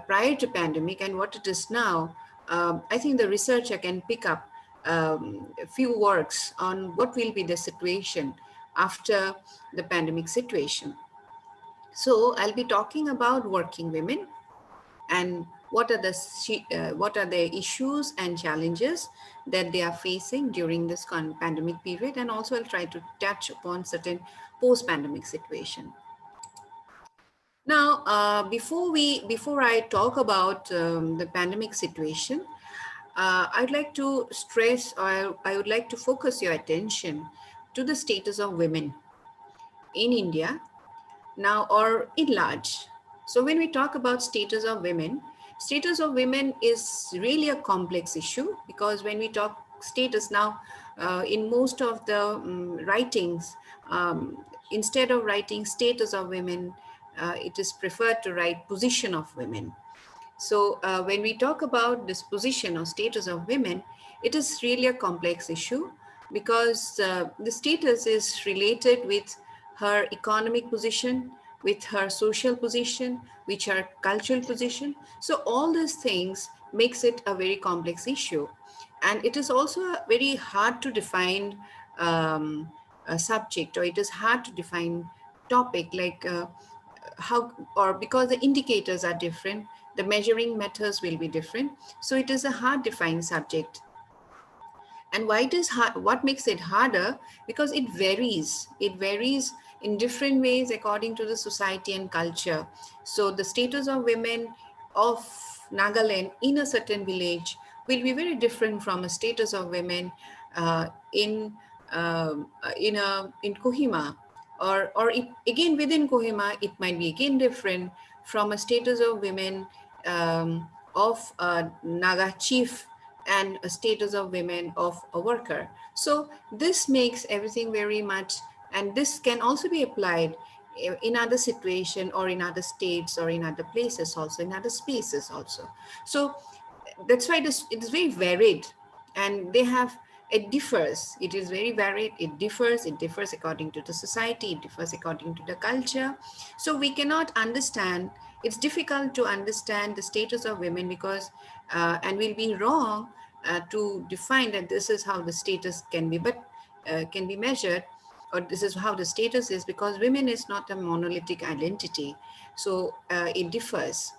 prior to pandemic and what it is now, I think the researcher can pick up a few works on what will be the situation after the pandemic situation. So I'll be talking about working women and what are the issues and challenges that they are facing during this pandemic period, and also I'll try to touch upon certain post-pandemic situation. Now, before I talk about the pandemic situation, I'd like to stress, or I would like to focus your attention to the status of women in India now or in large. So when we talk about status of women is really a complex issue, because when we talk status now, in most of the writings, instead of writing status of women, it is preferred to write position of women. So when we talk about this position or status of women, it is really a complex issue, because the status is related with her economic position, with her social position, with her cultural position. So all these things makes it a very complex issue. And it is also a very hard to define a subject, or it is hard to define topic, like how, or because the indicators are different, the measuring methods will be different. So it is a hard defined subject. And why it is hard, what makes it harder? Because it varies in different ways according to the society and culture. So the status of women of Nagaland in a certain village will be very different from a status of women in Kohima, or it, again within Kohima, it might be again different from a status of women of a Naga chief and a status of women of a worker. So this makes everything very much, and this can also be applied in other situation or in other states or in other places also, in other spaces also. So that's why it is very varied, and it differs. It is very varied. It differs according to the society. It differs according to the culture. So we cannot understand. It's difficult to understand the status of women, because, and we'll be wrong to define that this is how the status can be, but can be measured, or this is how the status is, because women is not a monolithic identity. So it differs.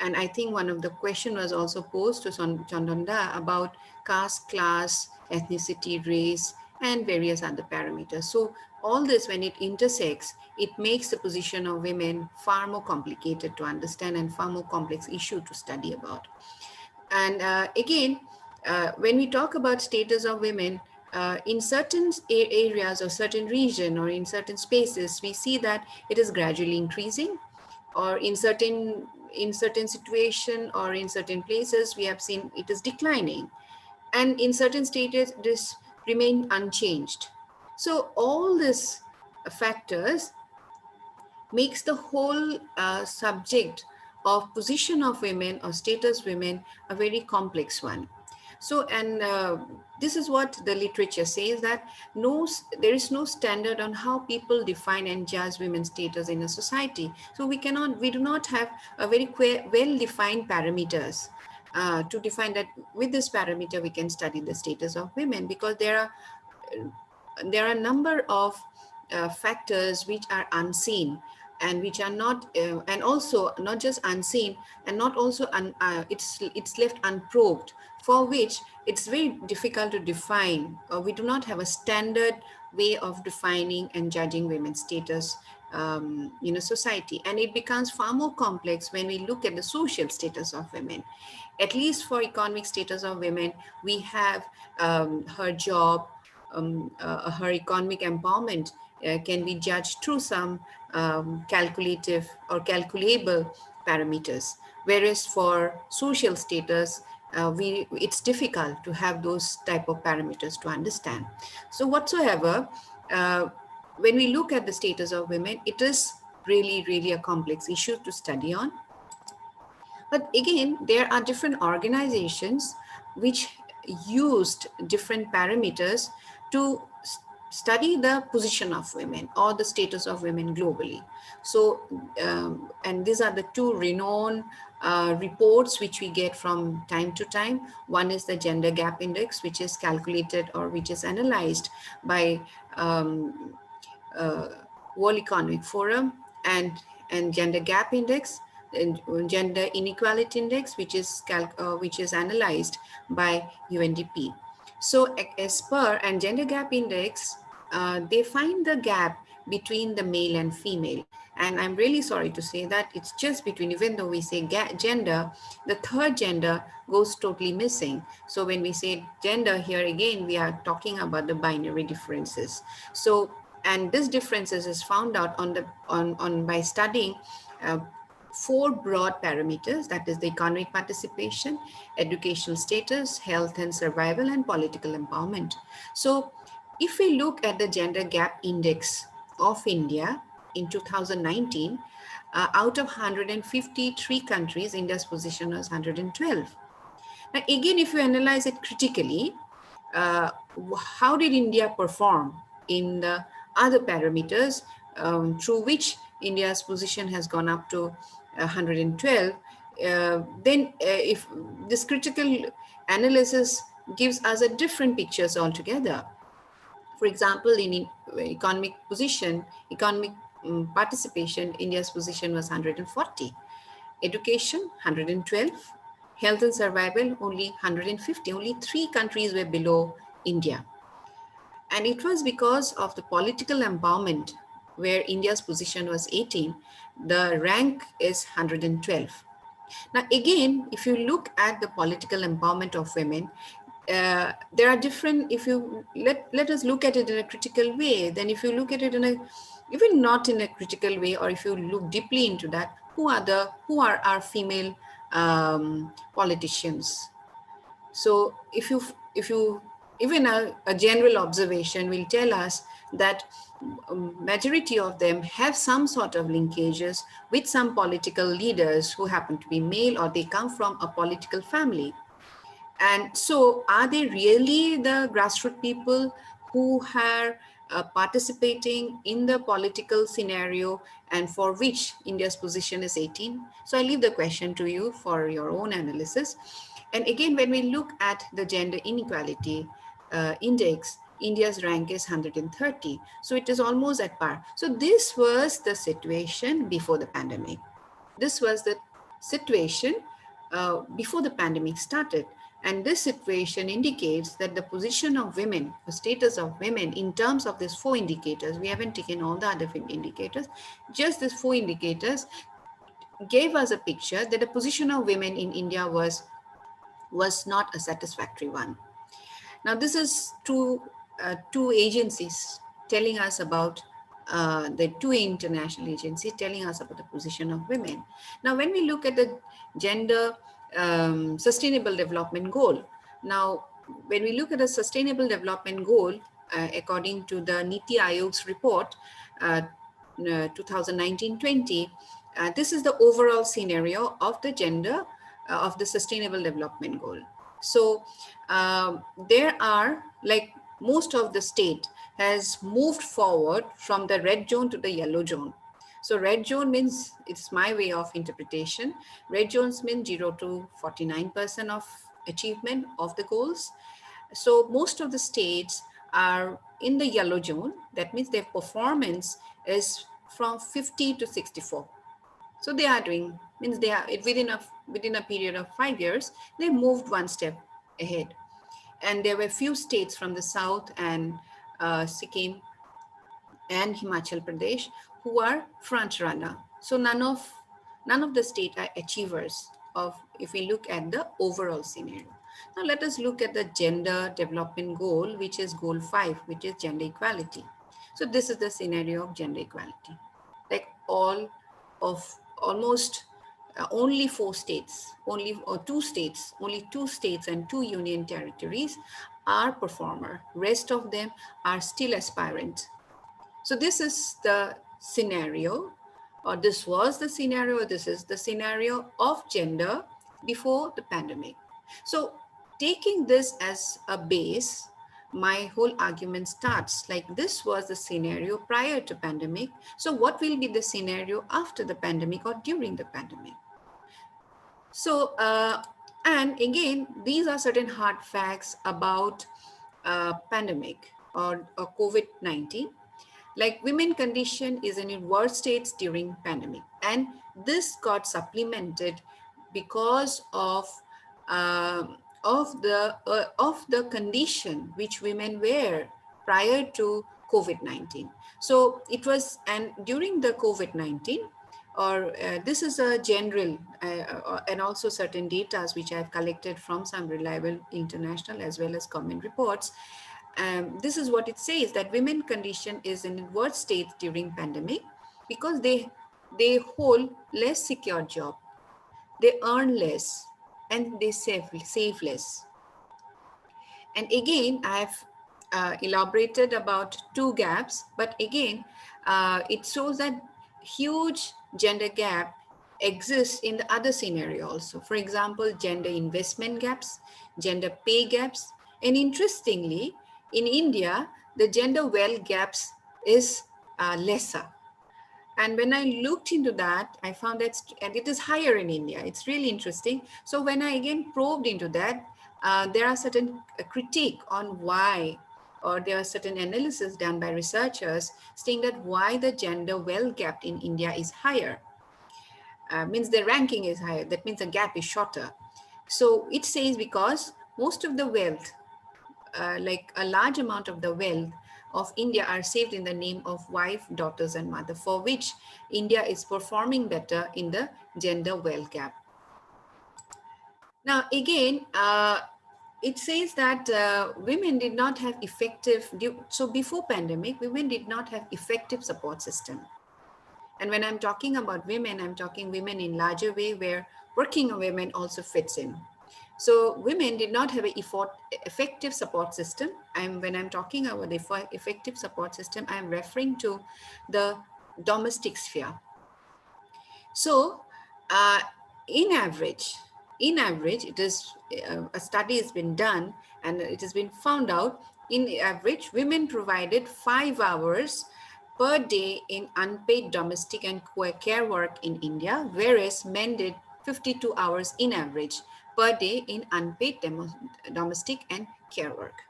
And I think one of the question was also posed to Chandanda about caste, class, ethnicity, race, and various other parameters. So all this, when it intersects, it makes the position of women far more complicated to understand and far more complex issue to study about. And again, when we talk about status of women, in certain areas or certain region or in certain spaces, we see that it is gradually increasing, or in certain situation or in certain places, we have seen it is declining. And in certain states, this remain unchanged. So all these factors makes the whole subject of position of women or status women a very complex one. So, and this is what the literature says, that there is no standard on how people define and judge women's status in a society. So we do not have a very well-defined parameters to define that with this parameter we can study the status of women, because there are a number of factors which are unseen and which are not, and also not just unseen, and not also, it's left unprobed, for which it's very difficult to define. We do not have a standard way of defining and judging women's status in a society. And it becomes far more complex when we look at the social status of women. At least for economic status of women, we have her job, her economic empowerment can be judged through some calculative or calculable parameters. Whereas for social status, it's difficult to have those type of parameters to understand. So whatsoever, when we look at the status of women, it is really, really a complex issue to study on. But again, there are different organizations which used different parameters to study the position of women or the status of women globally. So, and these are the two renowned reports which we get from time to time. One is the Gender Gap Index, which is calculated or which is analyzed by World Economic Forum, and Gender Gap Index, and Gender Inequality Index, which is analyzed by UNDP. So as per and Gender Gap Index, they find the gap between the male and female. And I'm really sorry to say that it's just between, even though we say gender, the third gender goes totally missing. So when we say gender here again, we are talking about the binary differences. So, and this differences is found out by studying 4 broad parameters, that is the economic participation, educational status, health and survival, and political empowerment. So if we look at the Gender Gap Index of India in 2019, out of 153 countries, India's position was 112. Now, again, if you analyze it critically, how did India perform in the other parameters through which India's position has gone up to 112? Then if this critical analysis gives us a different pictures altogether. For example, in economic position, economic participation, India's position was 140. Education, 112. Health and survival, only 150. Only 3 countries were below India. And it was because of the political empowerment, where India's position was 18, the rank is 112. Now, again, if you look at the political empowerment of women, there are different, if you let us look at it in a critical way, then if you look at it in a, even not in a critical way, or if you look deeply into that, who are our female politicians? So if you even a general observation will tell us that majority of them have some sort of linkages with some political leaders who happen to be male, or they come from a political family. And so are they really the grassroots people who are participating in the political scenario, and for which India's position is 18? So I leave the question to you for your own analysis. And again, when we look at the gender inequality index, India's rank is 130. So it is almost at par. So this was the situation before the pandemic. This was the situation before the pandemic started. And this situation indicates that the position of women, the status of women in terms of these 4 indicators, we haven't taken all the other indicators, just these 4 indicators gave us a picture that the position of women in India was not a satisfactory one. Now, this is two agencies telling us about, the 2 international agencies telling us about the position of women. Now, when we look at the gender sustainable development goal, now, when we look at the sustainable development goal, according to the Niti Aayog's report, 2019-20, this is the overall scenario of the gender of the sustainable development goal. So there are, like, most of the state has moved forward from the red zone to the yellow zone. So red zone means, it's my way of interpretation, red zones mean 0 to 49% of achievement of the goals. So most of the states are in the yellow zone. That means their performance is from 50 to 64. So they are doing, means they are within a period of 5 years, they moved 1 step ahead. And there were few states from the south and Sikkim and Himachal Pradesh who are front runner. So none of the state are achievers of, if we look at the overall scenario. Now let us look at the gender development goal, which is goal 5, which is gender equality. So this is the scenario of gender equality. Like almost only 4 states, only 2 states and 2 union territories are performer. Rest of them are still aspirant. So this is the scenario or this was the scenario, this is the scenario of gender before the pandemic. So taking this as a base, my whole argument starts like this was the scenario prior to pandemic. So what will be the scenario after the pandemic or during the pandemic? So, and again, these are certain hard facts about pandemic or COVID-19. Like women condition is in worse states during pandemic, and this got supplemented because of the condition which women were prior to COVID-19. So it was, and during the COVID-19, or this is a general and also certain data which I've collected from some reliable international as well as common reports. This is what it says, that women condition is in worse state during pandemic because they hold less secure job, they earn less, and they save less. And again, I've elaborated about two gaps, but again, it shows that huge gender gap exists in the other scenario also. For example, gender investment gaps, gender pay gaps, and interestingly, in India, the gender wealth gaps is lesser. And when I looked into that, I found that, and it is higher in India. It's really interesting. So when I again probed into that, there are certain critique on why, or there are certain analysis done by researchers saying that why the gender wealth gap in India is higher. Means the ranking is higher. That means the gap is shorter. So it says because most of the wealth, like a large amount of the wealth of India are saved in the name of wife, daughters, and mother, for which India is performing better in the gender wealth gap. Now, again, it says that women did not have effective, so before pandemic, women did not have effective support system. And when I'm talking about women, I'm talking women in larger way where working women also fits in. So women did not have an effective support system. When I'm talking about the effective support system, I'm referring to the domestic sphere. So in average, it is a study has been done and it has been found out, in average, women provided 5 hours per day in unpaid domestic and care work in India, whereas men did 52 hours in average per day in unpaid domestic and care work.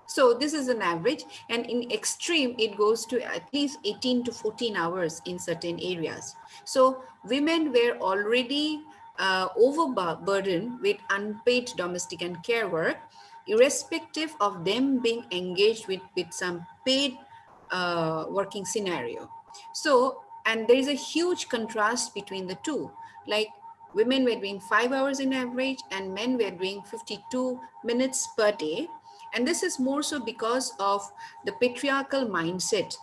So this is an average, and in extreme, it goes to at least 18 to 14 hours in certain areas. So women were already overburdened with unpaid domestic and care work, irrespective of them being engaged with some paid working scenario. So, and there is a huge contrast between the two. Like women were doing 5 hours in average and men were doing 52 minutes per day. And this is more so because of the patriarchal mindset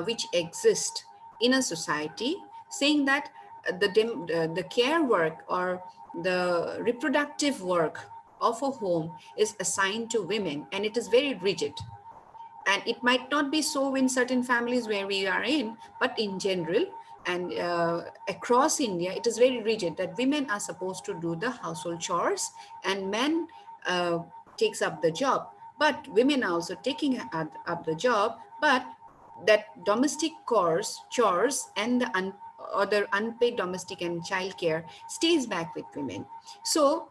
which exists in a society, saying that the care work or the reproductive work of a home is assigned to women, and it is very rigid. And it might not be so in certain families where we are in, but in general and across India, it is very rigid that women are supposed to do the household chores and men takes up the job. But women are also taking up the job, but that domestic chores and the other unpaid domestic and childcare stays back with women. So,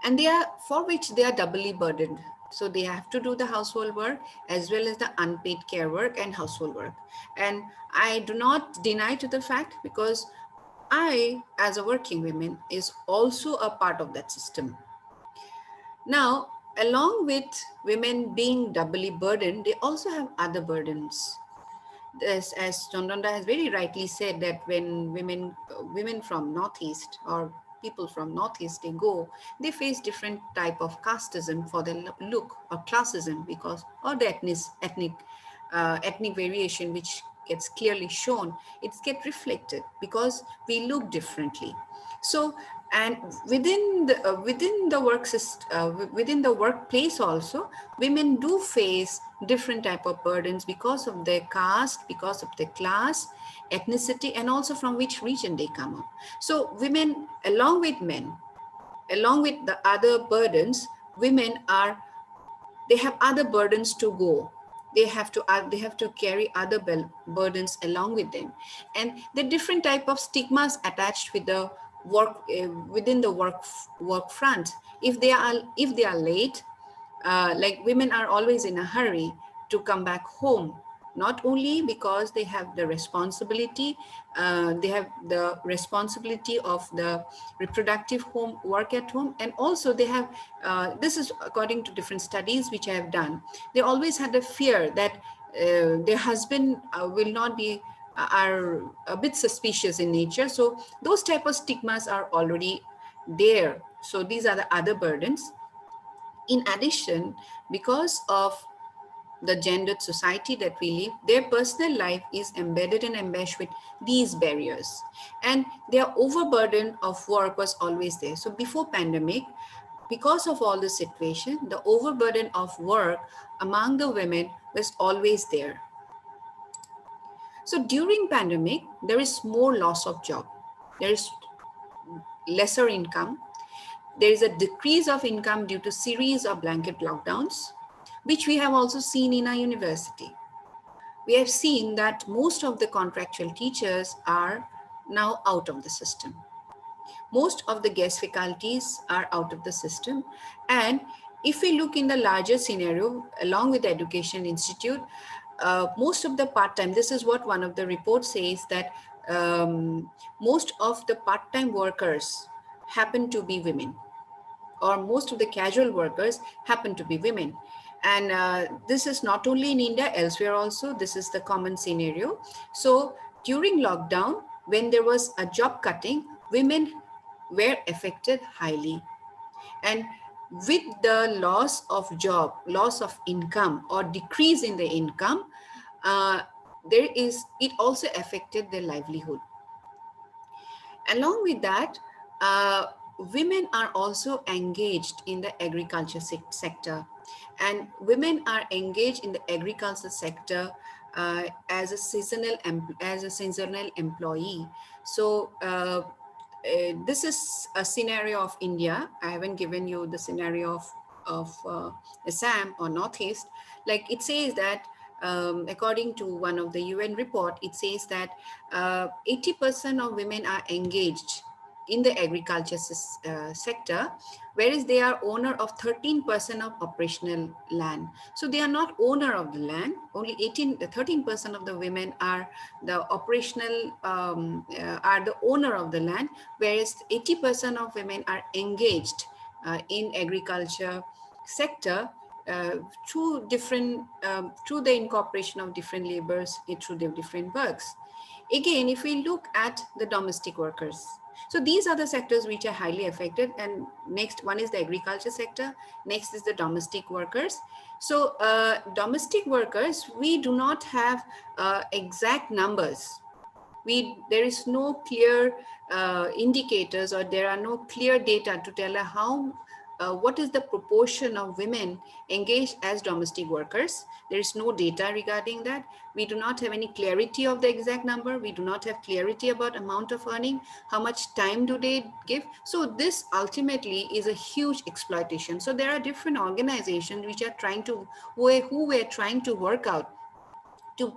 and they are, for which they are doubly burdened. So they have to do the household work as well as the unpaid care work and household work. And I do not deny to the fact, because I, as a working woman, is also a part of that system. Now, along with women being doubly burdened, they also have other burdens. As Chandanda has very rightly said, that when women from Northeast or people from Northeast, they face different type of casteism for their look, or classism, because, or the ethnic variation, which gets clearly shown, it's get reflected because we look differently. So And within the within the workplace also, women do face different type of burdens because of their caste, because of their class, ethnicity, and also from which region they come up. So women, along with men, along with the other burdens, women are, they have other burdens to go. They have to carry other burdens along with them, and the different type of stigmas attached with the work within the work front. If they are late, like women are always in a hurry to come back home, not only because they have the responsibility, they have the responsibility of the reproductive home work at home, and also they have, this is according to different studies which I have done, they always had a fear that their husband will not be, are a bit suspicious in nature. So those type of stigmas are already there. So these are the other burdens. In addition, because of the gendered society that we live, their personal life is embedded and enmeshed with these barriers. And their overburden of work was always there. So before pandemic, because of all this situation, the overburden of work among the women was always there. So during pandemic, there is more loss of job. There is lesser income. There is a decrease of income due to series of blanket lockdowns, which we have also seen in our university. We have seen that most of the contractual teachers are now out of the system. Most of the guest faculties are out of the system. And if we look in the larger scenario, along with the Education Institute, most of the part-time, this is what one of the reports says, that most of the part-time workers happen to be women, or most of the casual workers happen to be women. And this is not only in India, elsewhere also, this is the common scenario. So during lockdown, when there was a job cutting, women were affected highly. And with the loss of job, loss of income, or decrease in the income, it also affected their livelihood. Along with that, women are also engaged in the agriculture sector, and women are engaged in the agriculture sector as a seasonal employee. So this is a scenario of India. I haven't given you the scenario of Assam or Northeast. Like it says that according to one of the UN report, it says that 80% of women are engaged in the agriculture sector, whereas they are owner of 13% of operational land. So they are not owner of the land. Only 13% of the women are the operational, are the owner of the land, whereas 80% of women are engaged in agriculture sector through different, through the incorporation of different labors through their different works. Again, if we look at the domestic workers, so these are the sectors which are highly affected. And next one is the agriculture sector. Next is the domestic workers. So domestic workers, we do not have exact numbers. There is no clear indicators, or there are no clear data to tell how what is the proportion of women engaged as domestic workers. There is no data regarding that. We do not have any clarity of the exact number. We do not have clarity about amount of earning, how much time do they give. So this ultimately is a huge exploitation. So there are different organizations which are trying to, who were trying to work out to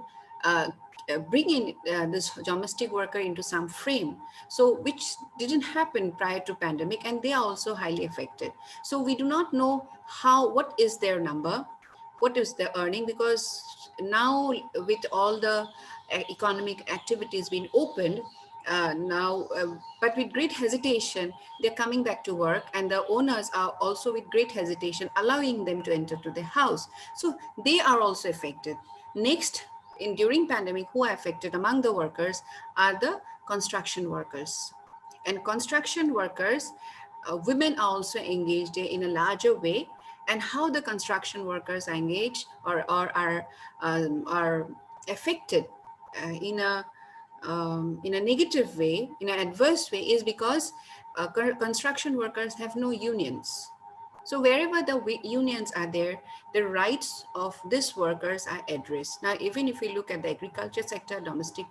bring in this domestic worker into some frame, so which didn't happen prior to pandemic, and they are also highly affected. So we do not know what is their number, what is their earning, because now with all the economic activities being opened, but with great hesitation, they're coming back to work, and the owners are also with great hesitation allowing them to enter to the house. So they are also affected. Next, during pandemic, who are affected among the workers are the construction workers. And construction workers, women are also engaged in a larger way. And how the construction workers are engaged or are affected in a in a negative way, in an adverse way, is because construction workers have no unions. So wherever the unions are there, the rights of these workers are addressed. Now, even if we look at the agriculture sector, domestic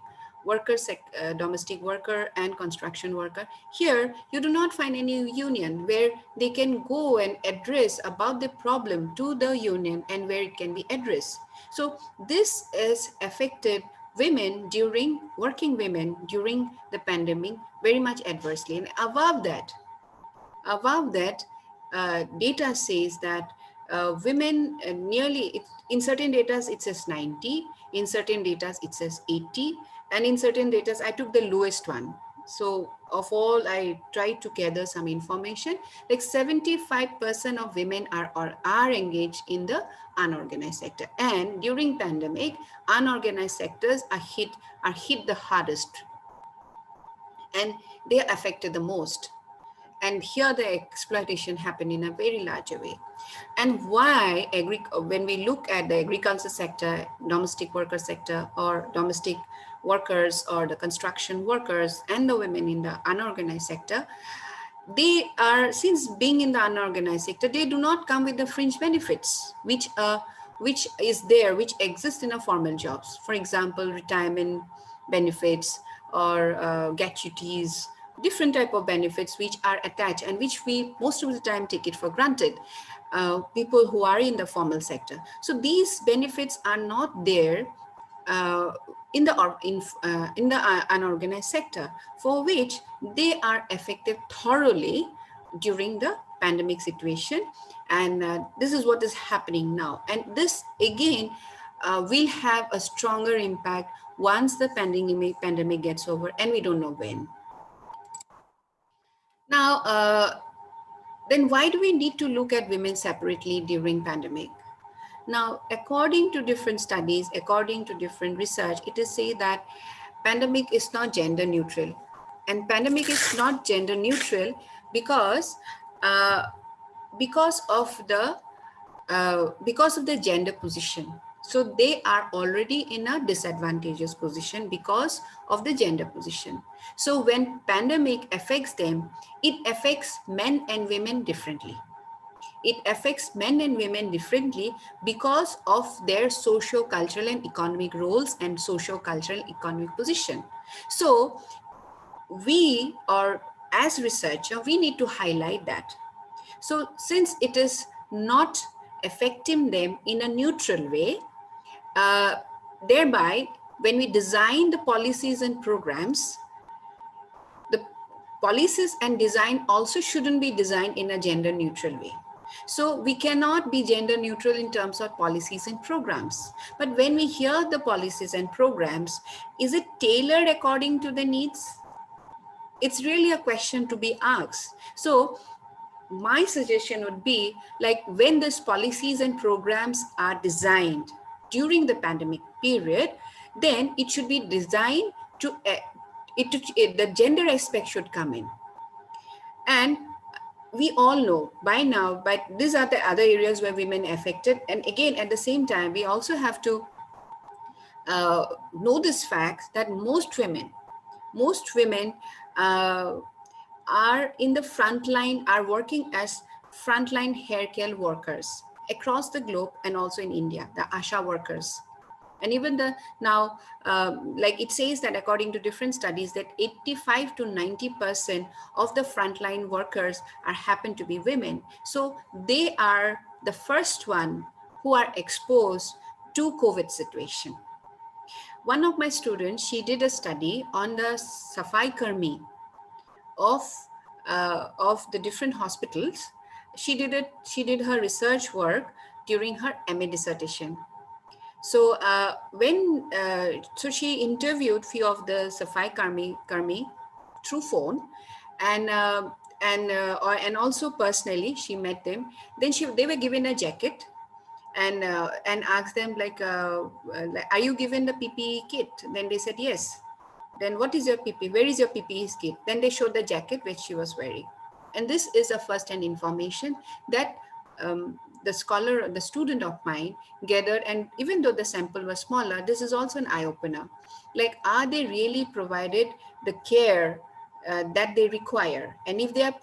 worker and construction worker, here you do not find any union where they can go and address about the problem to the union and where it can be addressed. So this has affected working women during the pandemic very much adversely. And above that, data says that women in certain data it says 90, in certain data it says 80, and in certain data I took the lowest one. So of all, I tried to gather some information, like 75% of women are engaged in the unorganized sector. And during pandemic, unorganized sectors are hit the hardest, and they are affected the most. And here the exploitation happened in a very larger way. And why when we look at the agriculture sector, domestic worker sector, or domestic workers, or the construction workers and the women in the unorganized sector, they are, since being in the unorganized sector, they do not come with the fringe benefits, which exist in a formal jobs. For example, retirement benefits or gratuities, different type of benefits which are attached and which we most of the time take it for granted, people who are in the formal sector. So these benefits are not there in the unorganized sector, for which they are affected thoroughly during the pandemic situation. And this is what is happening now. And this again will have a stronger impact once the pandemic gets over, and we don't know when. Now, then why do we need to look at women separately during pandemic? Now, according to different studies, according to different research, it is said that pandemic is not gender neutral. And pandemic is not gender neutral because of the gender position. So they are already in a disadvantageous position because of the gender position. So when pandemic affects them, it affects men and women differently. It affects men and women differently because of their socio-cultural and economic roles and socio-cultural economic position. So we, or as researcher, we need to highlight that. So since it is not affecting them in a neutral way, thereby when we design the policies and programs, the policies and design also shouldn't be designed in a gender neutral way. So we cannot be gender neutral in terms of policies and programs. But when we hear the policies and programs, is it tailored according to the needs? It's really a question to be asked. So my suggestion would be, like, when these policies and programs are designed during the pandemic period, then it should be designed to, the gender aspect should come in. And we all know by now, but these are the other areas where women are affected. And again, at the same time, we also have to know this fact that most women are in the front line, are working as frontline hair care workers across the globe, and also in India, the ASHA workers. And even now, like it says that according to different studies, that 85 to 90% of the frontline workers happen to be women. So they are the first one who are exposed to COVID situation. One of my students, she did a study on the Safai Karmi of the different hospitals. She did her research work during her MA dissertation. So so she interviewed few of the Safai Karmi through phone, and also personally she met them. Then they were given a jacket, and asked them like, are you given the PPE kit? Then they said yes. Then what is your PPE? Where is your PPE kit? Then they showed the jacket which she was wearing. And this is a first-hand information that the scholar, the student of mine gathered, and even though the sample was smaller, this is also an eye-opener. Like, are they really provided the care that they require? And if they are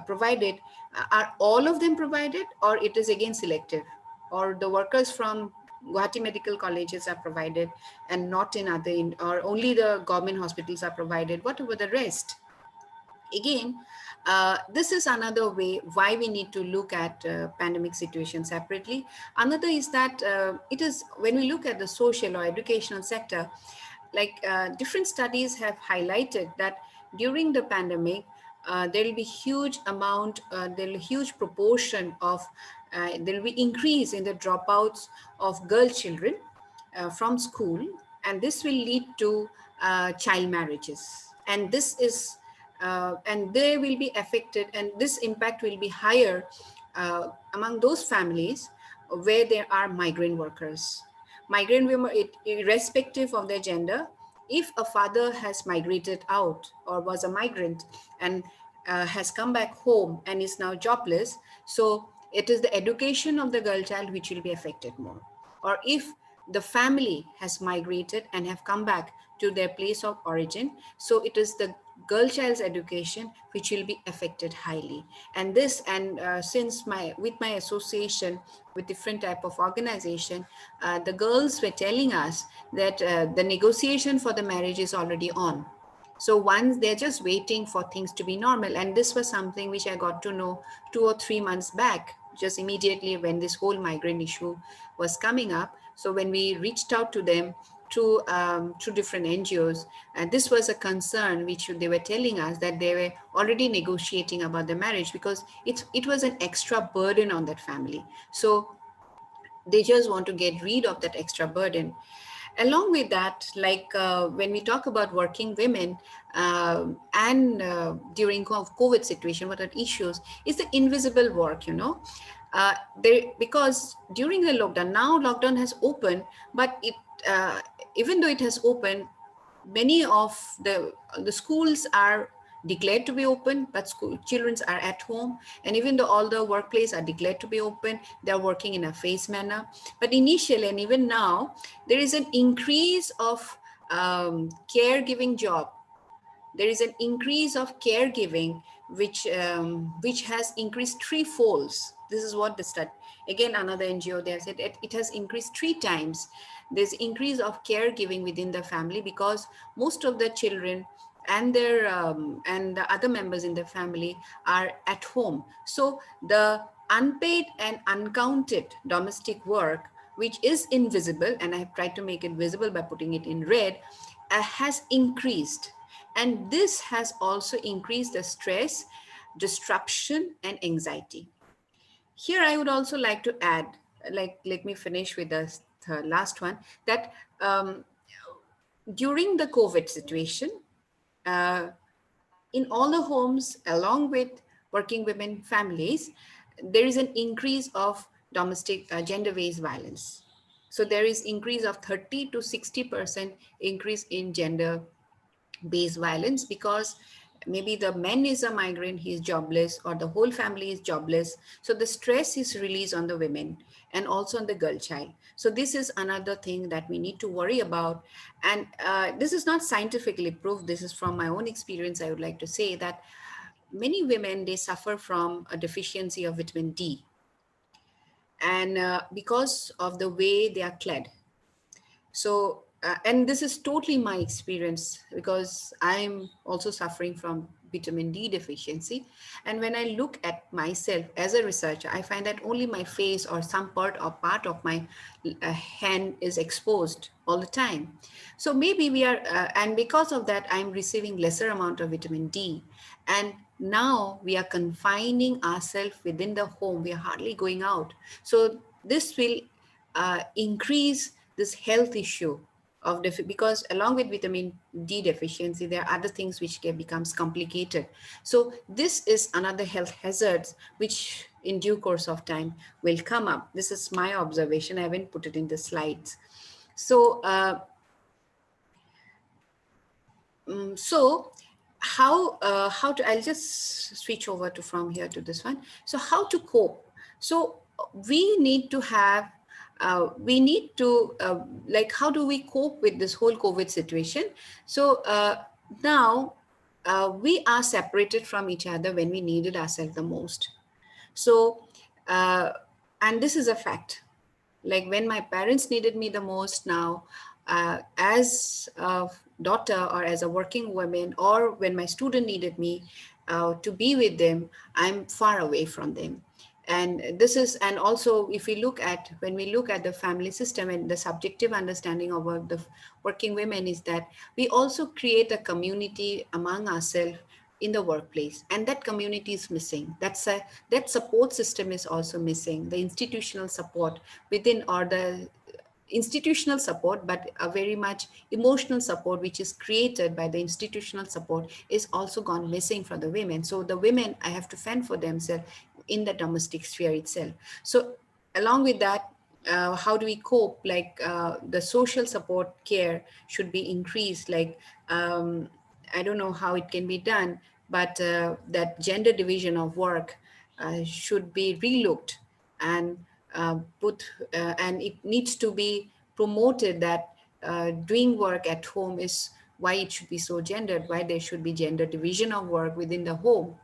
provided, are all of them provided, or it is again selective? Or the workers from Guwahati medical colleges are provided and not in other, or only the government hospitals are provided? What about the rest? Again, this is another way why we need to look at pandemic situation separately. Another is that it is, when we look at the social or educational sector, like different studies have highlighted that during the pandemic, there will be huge amount, there will be huge proportion of, there will be increase in the dropouts of girl children from school, and this will lead to child marriages. And this is, and they will be affected, and this impact will be higher among those families where there are migrant workers. Migrant women, irrespective of their gender, if a father has migrated out or was a migrant and has come back home and is now jobless, so it is the education of the girl child which will be affected more. Or if the family has migrated and have come back to their place of origin, so it is the girl child's education which will be affected highly. And this, and since with my association with different type of organization, the girls were telling us that the negotiation for the marriage is already on. So once they're just waiting for things to be normal. And this was something which I got to know 2 or 3 months back, just immediately when this whole migrant issue was coming up. So when we reached out to them through different NGOs, and this was a concern which they were telling us, that they were already negotiating about the marriage because it was an extra burden on that family. So they just want to get rid of that extra burden. Along with that, like when we talk about working women and during COVID situation, what are issues is the invisible work, because during the lockdown, now lockdown has opened, but it even though it has opened, many of the schools are declared to be open, but children are at home. And even though all the workplaces are declared to be open, they're working in a phased manner. But initially, and even now, there is an increase of caregiving job. There is an increase of caregiving, which has increased threefolds. This is what the study, again, another NGO, they have said it has increased 3 times. There's increase of caregiving within the family because most of the children and their and the other members in the family are at home. So the unpaid and uncounted domestic work, which is invisible, and I have tried to make it visible by putting it in red, has increased. And this has also increased the stress, disruption, and anxiety. Here, I would also like to add, like, let me finish with the last one, that during the COVID situation, in all the homes, along with working women families, there is an increase of domestic gender-based violence. So there is increase of 30 to 60% increase in gender-based violence, because maybe the man is a migrant, he is jobless, or the whole family is jobless. So the stress is released on the women and also on the girl child. So this is another thing that we need to worry about. And this is not scientifically proved. This is from my own experience. I would like to say that many women, they suffer from a deficiency of vitamin D. And because of the way they are clad. So, and this is totally my experience because I'm also suffering from vitamin D deficiency. And when I look at myself as a researcher, I find that only my face or some part of my hand is exposed all the time. So maybe we are, and because of that, I'm receiving lesser amount of vitamin D. And now we are confining ourselves within the home. We are hardly going out. So this will increase this health issue of because along with vitamin D deficiency, there are other things which becomes complicated. So this is another health hazard which in due course of time will come up. This is my observation. I haven't put it in the slides. So how to, I'll just switch over to from here to this one. So how to cope? So we need to have, like, how do we cope with this whole COVID situation? So now we are separated from each other when we needed ourselves the most. So, and this is a fact. Like when my parents needed me the most now, as a daughter or as a working woman, or when my student needed me to be with them, I'm far away from them. And this is, and also if we look at, when we look at the family system, and the subjective understanding of what the working women is that we also create a community among ourselves in the workplace, and that community is missing. That support system is also missing, the institutional support within, or the institutional support, but a very much emotional support which is created by the institutional support is also gone missing for the women. So the women I have to fend for themselves in the domestic sphere itself. So along with that, how do we cope? Like the social support care should be increased. Like I don't know how it can be done, but that gender division of work should be relooked, and and it needs to be promoted that doing work at home is why it should be so gendered, why there should be gender division of work within the home.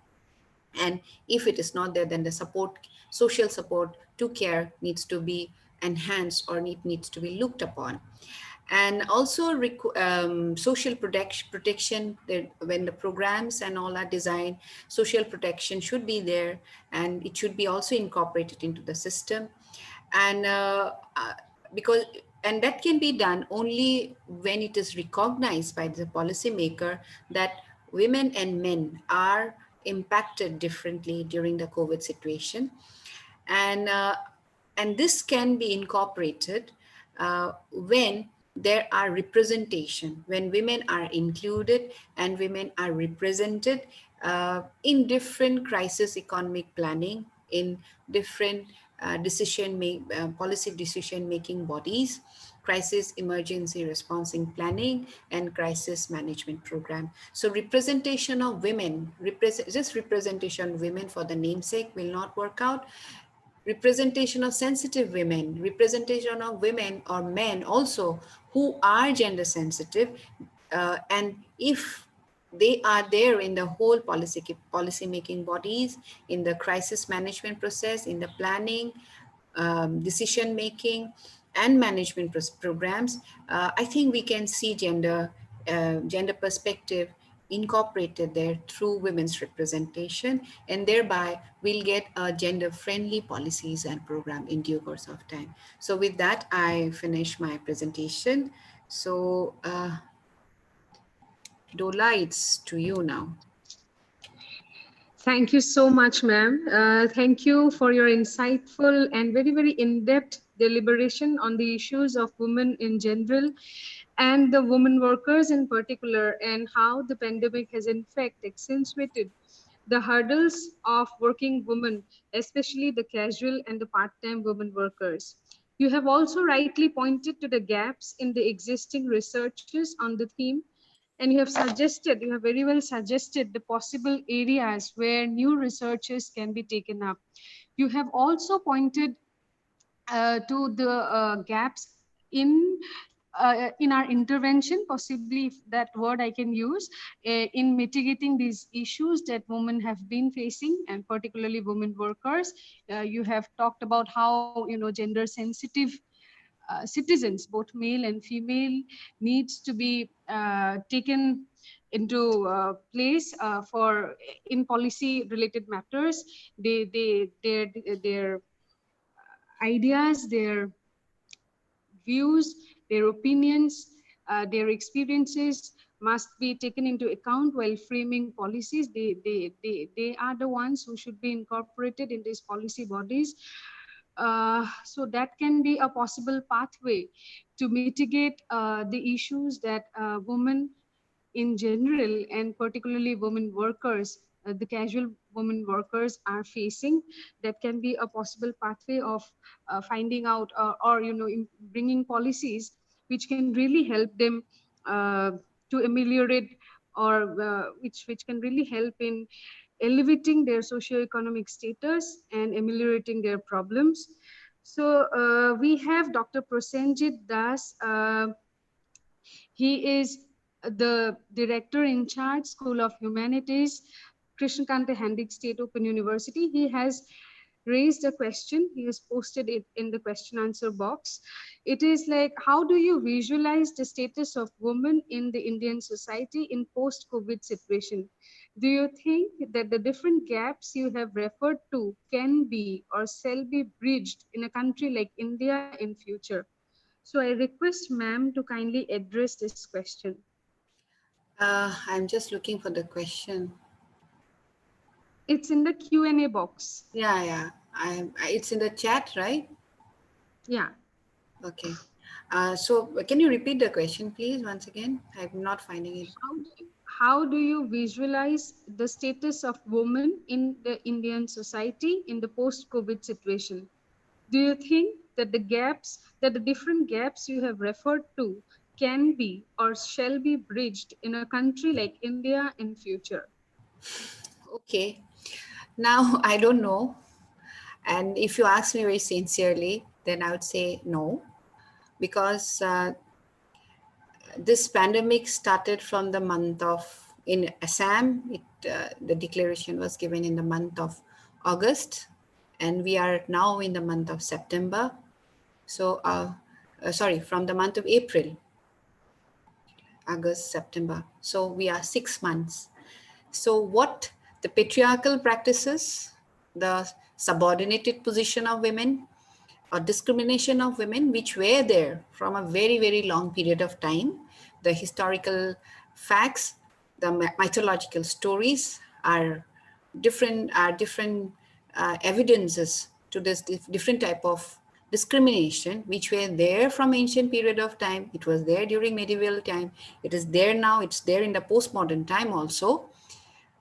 And if it is not there, then the support, social support to care needs to be enhanced, or it needs to be looked upon. And also social protection, when the programs and all are designed, social protection should be there, and it should be also incorporated into the system. And because, and that can be done only when it is recognized by the policymaker that women and men are impacted differently during the COVID situation. And and this can be incorporated when there are representation, when women are included and women are represented in different crisis economic planning, in different policy decision making bodies, crisis emergency responding planning, and crisis management program. So representation of women, just representation of women for the namesake will not work out. Representation of sensitive women, representation of women or men also who are gender sensitive, and if they are there in the whole policy making bodies, in the crisis management process, in the planning, decision making, and management programs, I think we can see gender perspective incorporated there through women's representation, and thereby we'll get gender friendly policies and program in due course of time. So with that, I finish my presentation. So Dola, it's to you now. Thank you so much, ma'am. Thank you for your insightful and very, very in-depth deliberation on the issues of women in general and the women workers in particular, and how the pandemic has in fact accentuated the hurdles of working women, especially the casual and the part-time women workers. You have also rightly pointed to the gaps in the existing researches on the theme, and you have very well suggested the possible areas where new researches can be taken up. You have also pointed to the gaps in our intervention, possibly if that word I can use, in mitigating these issues that women have been facing, and particularly women workers. You have talked about how gender sensitive citizens, both male and female, needs to be taken into place for in policy related matters. Their ideas, their views, their opinions, their experiences must be taken into account while framing policies. They are the ones who should be incorporated in these policy bodies. So that can be a possible pathway to mitigate the issues that women in general, and particularly women workers, the casual women workers are facing. That can be a possible pathway of finding out or bringing policies which can really help them to ameliorate, or which can really help in elevating their socioeconomic status and ameliorating their problems. So we have Dr. Prosenjit Das. He is the director in charge, School of Humanities, Krishnakanta Handik State Open University. He has raised a question. He has posted it in the question answer box. It is like, how do you visualize the status of women in the Indian society in post-COVID situation? Do you think that the different gaps you have referred to can be or shall be bridged in a country like India in future? So I request ma'am to kindly address this question. I'm just looking for the question. It's in the Q&A box. Yeah. It's in the chat, right? Yeah. Okay. So can you repeat the question, please, once again? I'm not finding it. How do you visualize the status of women in the Indian society in the post-COVID situation? Do you think that the different gaps you have referred to can be or shall be bridged in a country like India in future? Okay. Now, I don't know. And if you ask me very sincerely, then I would say no, because this pandemic started from the month of, in Assam, the declaration was given in the month of August, and we are now in the month of September. So, sorry, from the month of April, August, September. So we are 6 months. So what the patriarchal practices, the subordinated position of women, or discrimination of women, which were there from a very, very long period of time, the historical facts, the mythological stories are different evidences to this different type of discrimination, which were there from ancient period of time. It was there during medieval time. It is there now. It's there in the postmodern time also.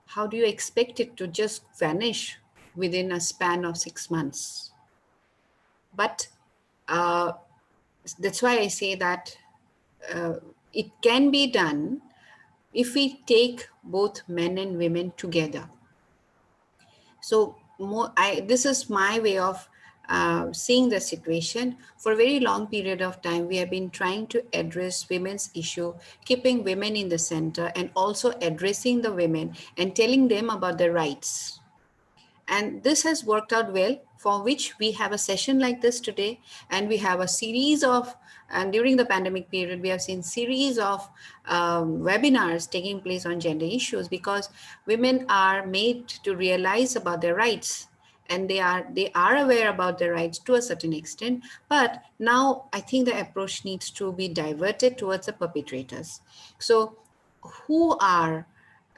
How do you expect it to just vanish within a span of 6 months? But that's why I say that it can be done if we take both men and women together. So this is my way of seeing the situation. For a very long period of time, we have been trying to address women's issue, keeping women in the center, and also addressing the women and telling them about their rights. And this has worked out well, for which we have a session like this today, and we have a series of, and during the pandemic period, we have seen series of webinars taking place on gender issues, because women are made to realize about their rights, and they are aware about their rights to a certain extent. But now I think the approach needs to be diverted towards the perpetrators. So who are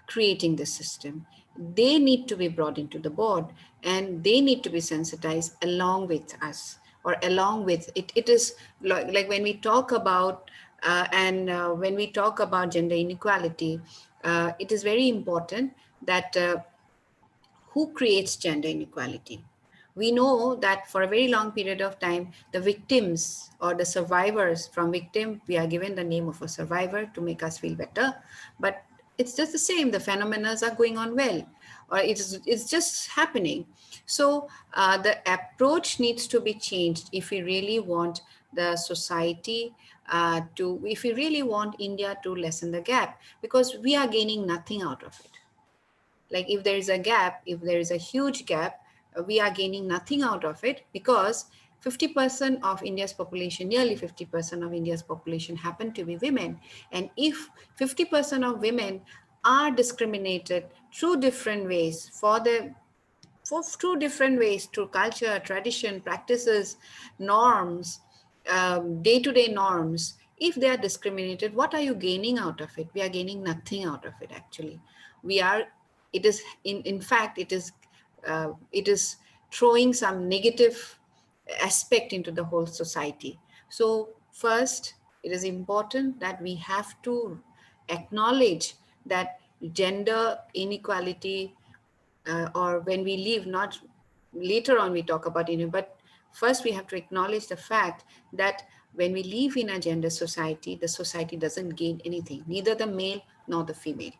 creating the system? They need to be brought into the board, and they need to be sensitized along with us, or along with it. It is like when we talk about when we talk about gender inequality, it is very important that who creates gender inequality? We know that for a very long period of time, the victims or the survivors, from victim, we are given the name of a survivor to make us feel better. But it's just the same. The phenomena are going on well, or it's just happening. So the approach needs to be changed if we really want the society if we really want India to lessen the gap, because we are gaining nothing out of it. Like if there is a gap, if there is a huge gap, we are gaining nothing out of it, because 50% of India's population, nearly 50% of India's population happen to be women. And if 50% of women are discriminated through different ways, through different ways, through culture, tradition, practices, norms, day-to-day norms, if they are discriminated, what are you gaining out of it? We are gaining nothing out of it, actually. It is, in fact, it is throwing some negative aspect into the whole society. So first, it is important that we have to acknowledge that gender inequality, or when we leave, not later on we talk about it, but first we have to acknowledge the fact that when we live in a gender society, the society doesn't gain anything, neither the male nor the female.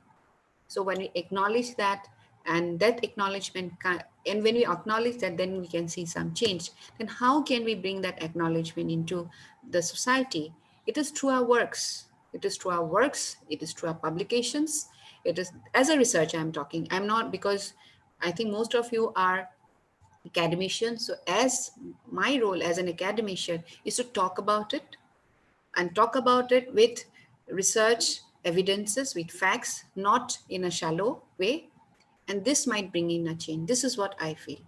So when we acknowledge that, And that acknowledgement, and when we acknowledge that, then we can see some change. Then how can we bring that acknowledgement into the society? It is through our works. It is through our works. It is through our publications. It is, as a researcher I'm talking. I'm not, because I think most of you are academicians. So as my role as an academician is to talk about it, and talk about it with research evidences, with facts, not in a shallow way. And this might bring in a change. This is what I feel.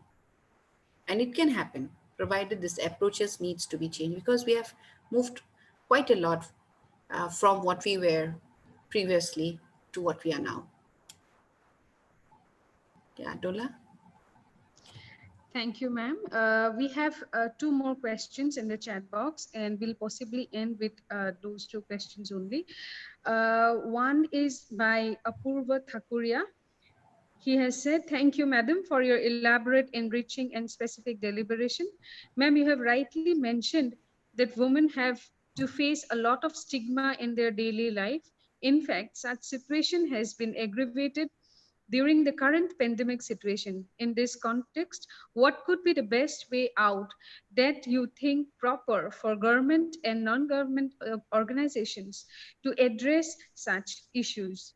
And it can happen, provided this approaches needs to be changed, because we have moved quite a lot from what we were previously to what we are now. Yeah, Dola? Thank you, ma'am. We have two more questions in the chat box, and we'll possibly end with those two questions only. One is by Apurva Thakuria. He has said, thank you, madam, for your elaborate, enriching, and specific deliberation. Ma'am, you have rightly mentioned that women have to face a lot of stigma in their daily life. In fact, such situation has been aggravated during the current pandemic situation. In this context, what could be the best way out that you think proper for government and non-government organizations to address such issues?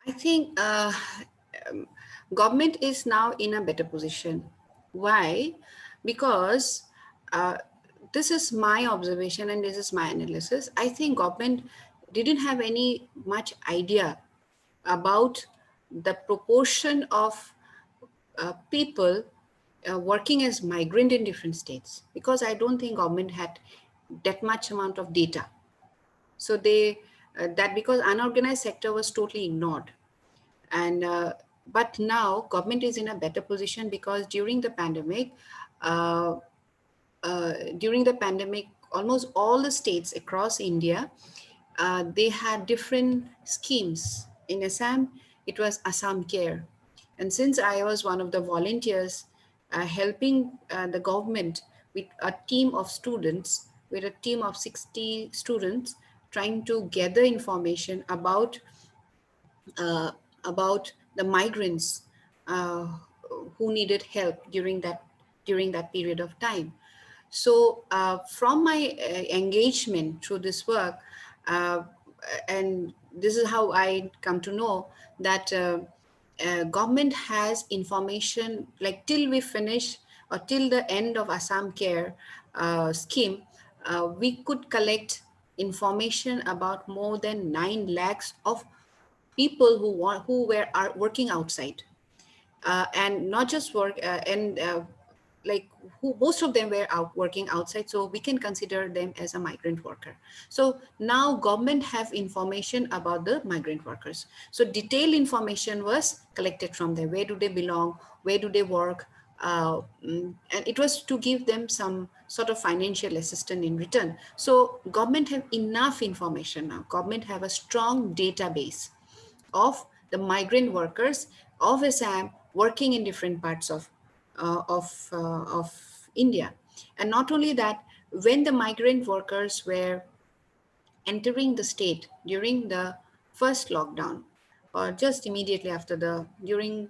I think um, government is now in a better position. Why? Because this is my observation and this is my analysis. I think government didn't have any much idea about the proportion of people working as migrant in different states, because I don't think government had that much amount of data. So they that because unorganized sector was totally ignored. And but now government is in a better position, because uh, during the pandemic, almost all the states across India, they had different schemes. In Assam, it was Assam Care. And since I was one of the volunteers helping the government with a team of students, with a team of 60 students, trying to gather information uh, about the migrants who needed help during that period of time. So from my engagement through this work, uh, and this is how I come to know that government has information, like till we finish or till the end of Assam Care scheme, we could collect information about more than 9 lakhs of people who are working outside, and not just work and like who most of them were out working outside, so we can consider them as a migrant worker. So now government have information about the migrant workers, so detailed information was collected from them. Where do they belong, where do they work, and it was to give them some sort of financial assistance in return. So government have enough information now. Government have a strong database of the migrant workers of Assam working in different parts of India. And not only that, when the migrant workers were entering the state during the first lockdown, or just immediately after during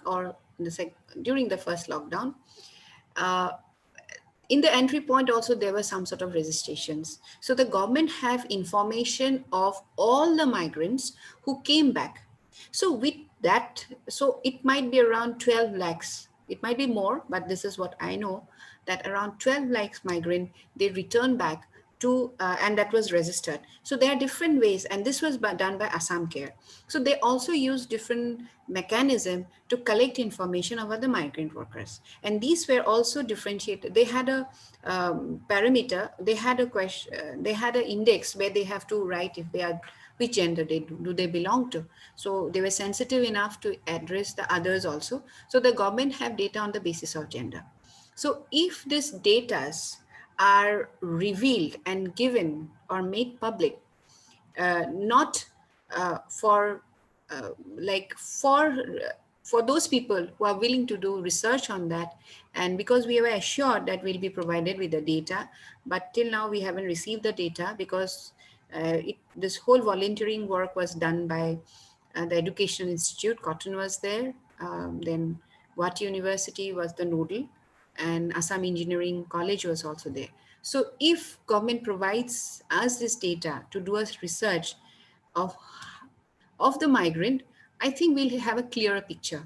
the first lockdown, uh, in the entry point also there were some sort of registrations. So the government have information of all the migrants who came back. So with that, so it might be around 12 lakhs. It might be more, but this is what I know, that around 12 lakhs migrant, they return back to, and that was registered. So there are different ways, and this was done by Assam Care. So they also use different mechanism to collect information about the migrant workers. And these were also differentiated. They had a parameter, they had a question, they had an index where they have to write if they are, which gender do they belong to. So they were sensitive enough to address the others also. So the government have data on the basis of gender. So if these data are revealed and given or made public, not for like for those people who are willing to do research on that, and because we were assured that we'll be provided with the data, but till now we haven't received the data, because this whole volunteering work was done by the Education Institute. Cotton was there, then Guwahati University was the nodal, and Assam Engineering College was also there. So if government provides us this data to do us research of the migrant, I think we'll have a clearer picture.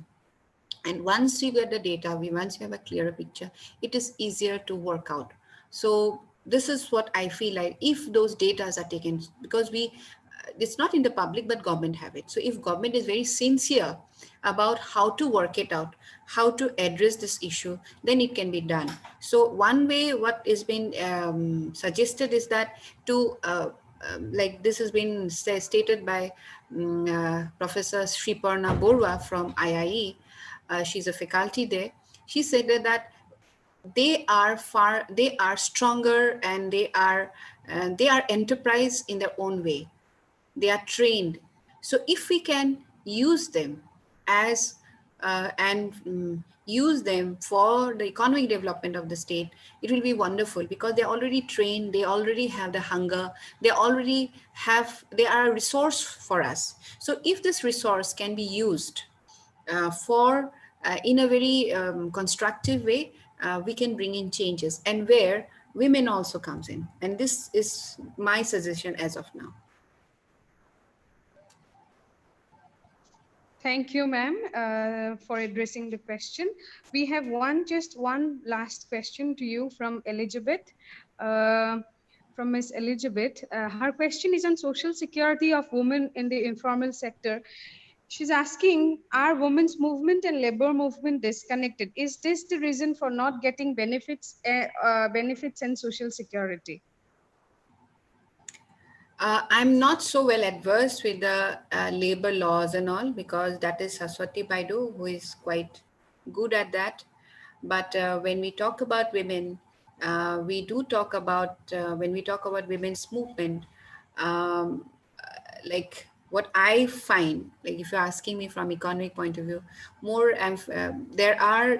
And once we get the data, once we have a clearer picture, it is easier to work out. So this is what I feel like, if those data are taken, because it's not in the public, but government have it. So if government is very sincere about how to work it out, how to address this issue, then it can be done. So one way what is been suggested is that to like this has been stated by Professor Sriparna Borua from IIE. She's a faculty there. She said that they are stronger, and they are enterprise in their own way. They are trained. So if we can use them as use them for the economic development of the state, it will be wonderful, because they're already trained, they already have the hunger, they are a resource for us. So if this resource can be used for in a very constructive way, we can bring in changes, and where women also comes in. And this is my suggestion as of now. Thank you, ma'am, for addressing the question. We have just one last question to you from Elizabeth. From Ms. Elizabeth. Her question is on social security of women in the informal sector. She's asking, are women's movement and labor movement disconnected? Is this the reason for not getting benefits and social security? I'm not so well adversed with the labor laws and all, because that is Saraswati Baidu who is quite good at that. But when we talk about women, we do talk about, when we talk about women's movement, like what I find, like if you're asking me from economic point of view, more there are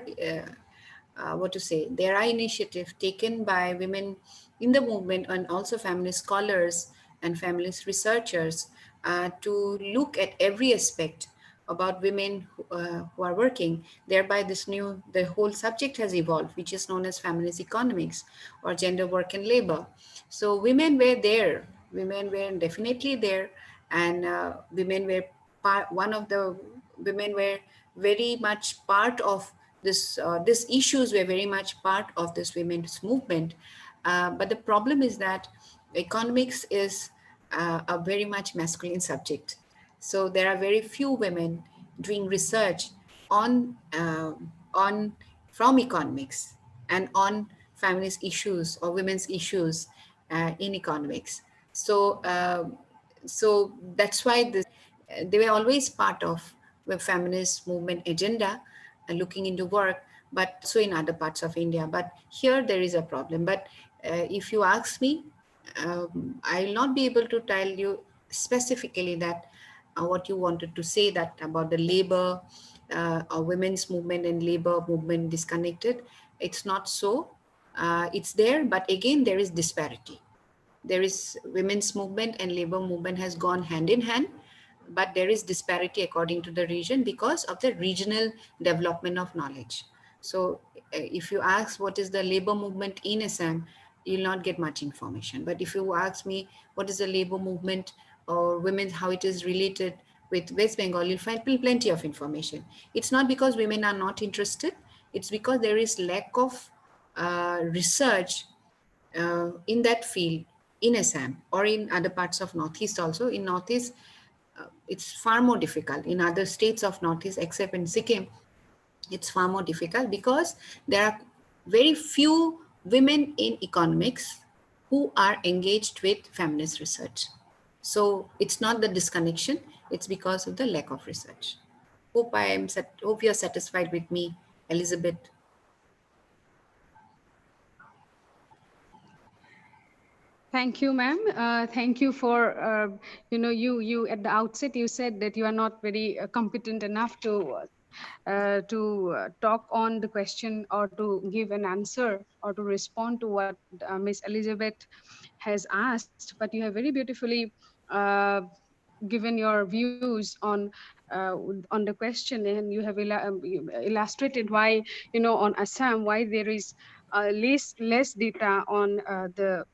there are initiatives taken by women in the movement, and also feminist scholars and feminist researchers to look at every aspect about women who are working. Thereby the whole subject has evolved, which is known as feminist economics or gender work and labor. So women were there, women were definitely there, and women were women were very much part of this. These issues were very much part of this women's movement. But the problem is that economics is a very much masculine subject. So there are very few women doing research on from economics and on feminist issues or women's issues in economics. So so that's why they were always part of the feminist movement agenda, looking into work, but so in other parts of India. But here there is a problem. But if you ask me, I will not be able to tell you specifically that what you wanted to say, that about the labor or women's movement and labor movement disconnected. It's not so. It's there, but again, there is disparity. There is women's movement and labor movement has gone hand in hand, but there is disparity according to the region because of the regional development of knowledge. So if you ask what is the labor movement in Assam, you'll not get much information. But if you ask me what is the labor movement or women, how it is related with West Bengal, you'll find plenty of information. It's not because women are not interested, it's because there is lack of research in that field in Assam or in other parts of Northeast also. In Northeast, it's far more difficult. In other states of Northeast, except in Sikkim, it's far more difficult because there are very few women in economics who are engaged with feminist research. So it's not the disconnection, it's because of the lack of research. Hope you're satisfied with me, Elizabeth. Thank you, ma'am. Thank you for, you at the outset, you said that you are not very competent enough to talk on the question or to give an answer or to respond to what Miss Elizabeth has asked, but you have very beautifully given your views on the question, and you have illustrated why, on Assam, why there is less data on the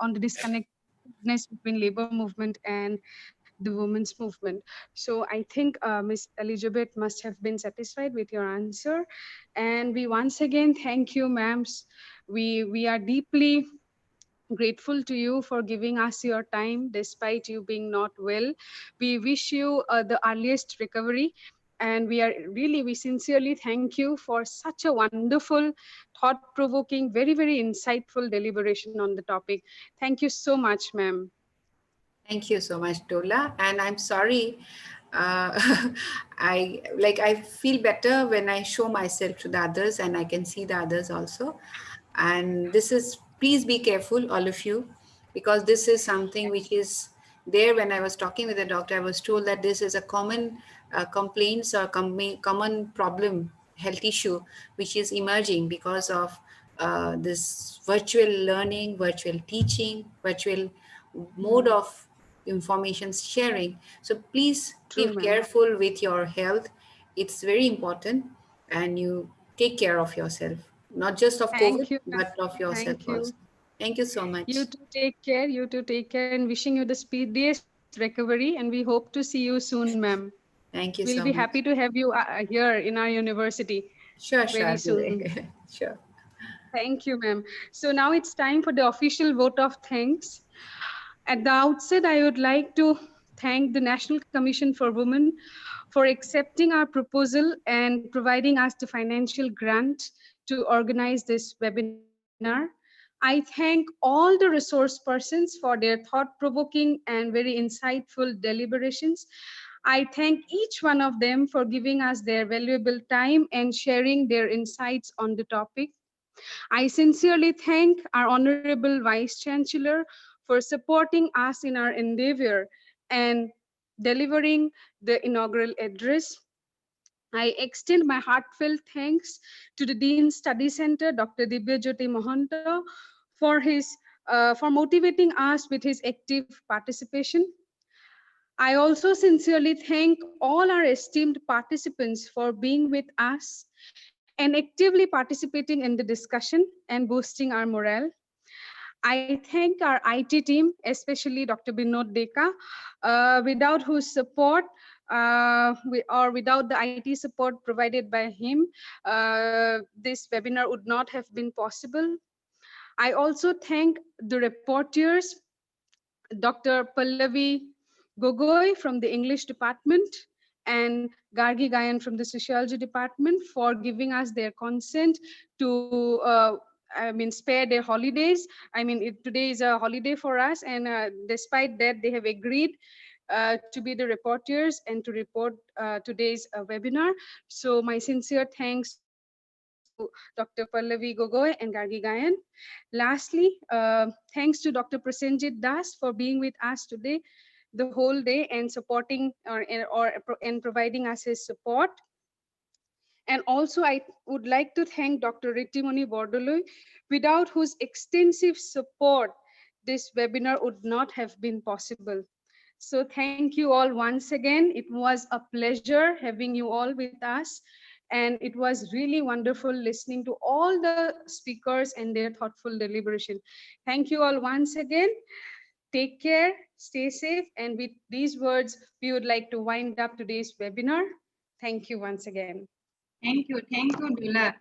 on the disconnectedness between labor movement and the women's movement. So I think Ms. Elizabeth must have been satisfied with your answer, and we once again thank you, ma'ams. We are deeply grateful to you for giving us your time despite you being not well. We wish you the earliest recovery, and we sincerely thank you for such a wonderful, thought-provoking, very insightful deliberation on the topic. Thank you so much, ma'am. Thank you so much, Dola. And I'm sorry, uh, I feel better when I show myself to the others and I can see the others also. And this is, please be careful, all of you, because this is something which is there. When I was talking with the doctor, I was told that this is a common complaints or common problem, health issue, which is emerging because of this virtual learning, virtual teaching, virtual mode of information sharing. So please True, be ma'am. careful with your health. It's very important, and you take care of yourself, not just of COVID, Thank you, ma'am. but of yourself Thank you. also. Thank you so much. You too take care. You too take care, and wishing you the speediest recovery. And we hope to see you soon, ma'am. Thank you We'll be so happy much. to have you here in our university Sure, very I'll be soon. there. Sure. Thank you, ma'am. So now it's time for the official vote of thanks. At the outset, I would like to thank the National Commission for Women for accepting our proposal and providing us the financial grant to organize this webinar. I thank all the resource persons for their thought-provoking and very insightful deliberations. I thank each one of them for giving us their valuable time and sharing their insights on the topic. I sincerely thank our Honorable Vice Chancellor for supporting us in our endeavor and delivering the inaugural address. I extend my heartfelt thanks to the Dean Study Center, Dr. Dibyajyoti Mohanta, for motivating us with his active participation. I also sincerely thank all our esteemed participants for being with us and actively participating in the discussion and boosting our morale. I thank our IT team, especially Dr. Binod Deka, without whose support or without the IT support provided by him, this webinar would not have been possible. I also thank the reporters, Dr. Pallavi Gogoi from the English department and Gargi Gayan from the sociology department for giving us their consent to spare their holidays. Today is a holiday for us, and despite that, they have agreed to be the reporters and to report today's webinar. So my sincere thanks to Dr. Pallavi Gogoi and Gargi Gayan. Lastly, thanks to Dr. Prasenjit Das for being with us today the whole day and supporting and providing us his support. And also, I would like to thank Dr. Rittimoni Bordoloi, without whose extensive support, this webinar would not have been possible. So thank you all once again. It was a pleasure having you all with us. And it was really wonderful listening to all the speakers and their thoughtful deliberation. Thank you all once again. Take care, stay safe. And with these words, we would like to wind up today's webinar. Thank you once again. Thank you, Dula.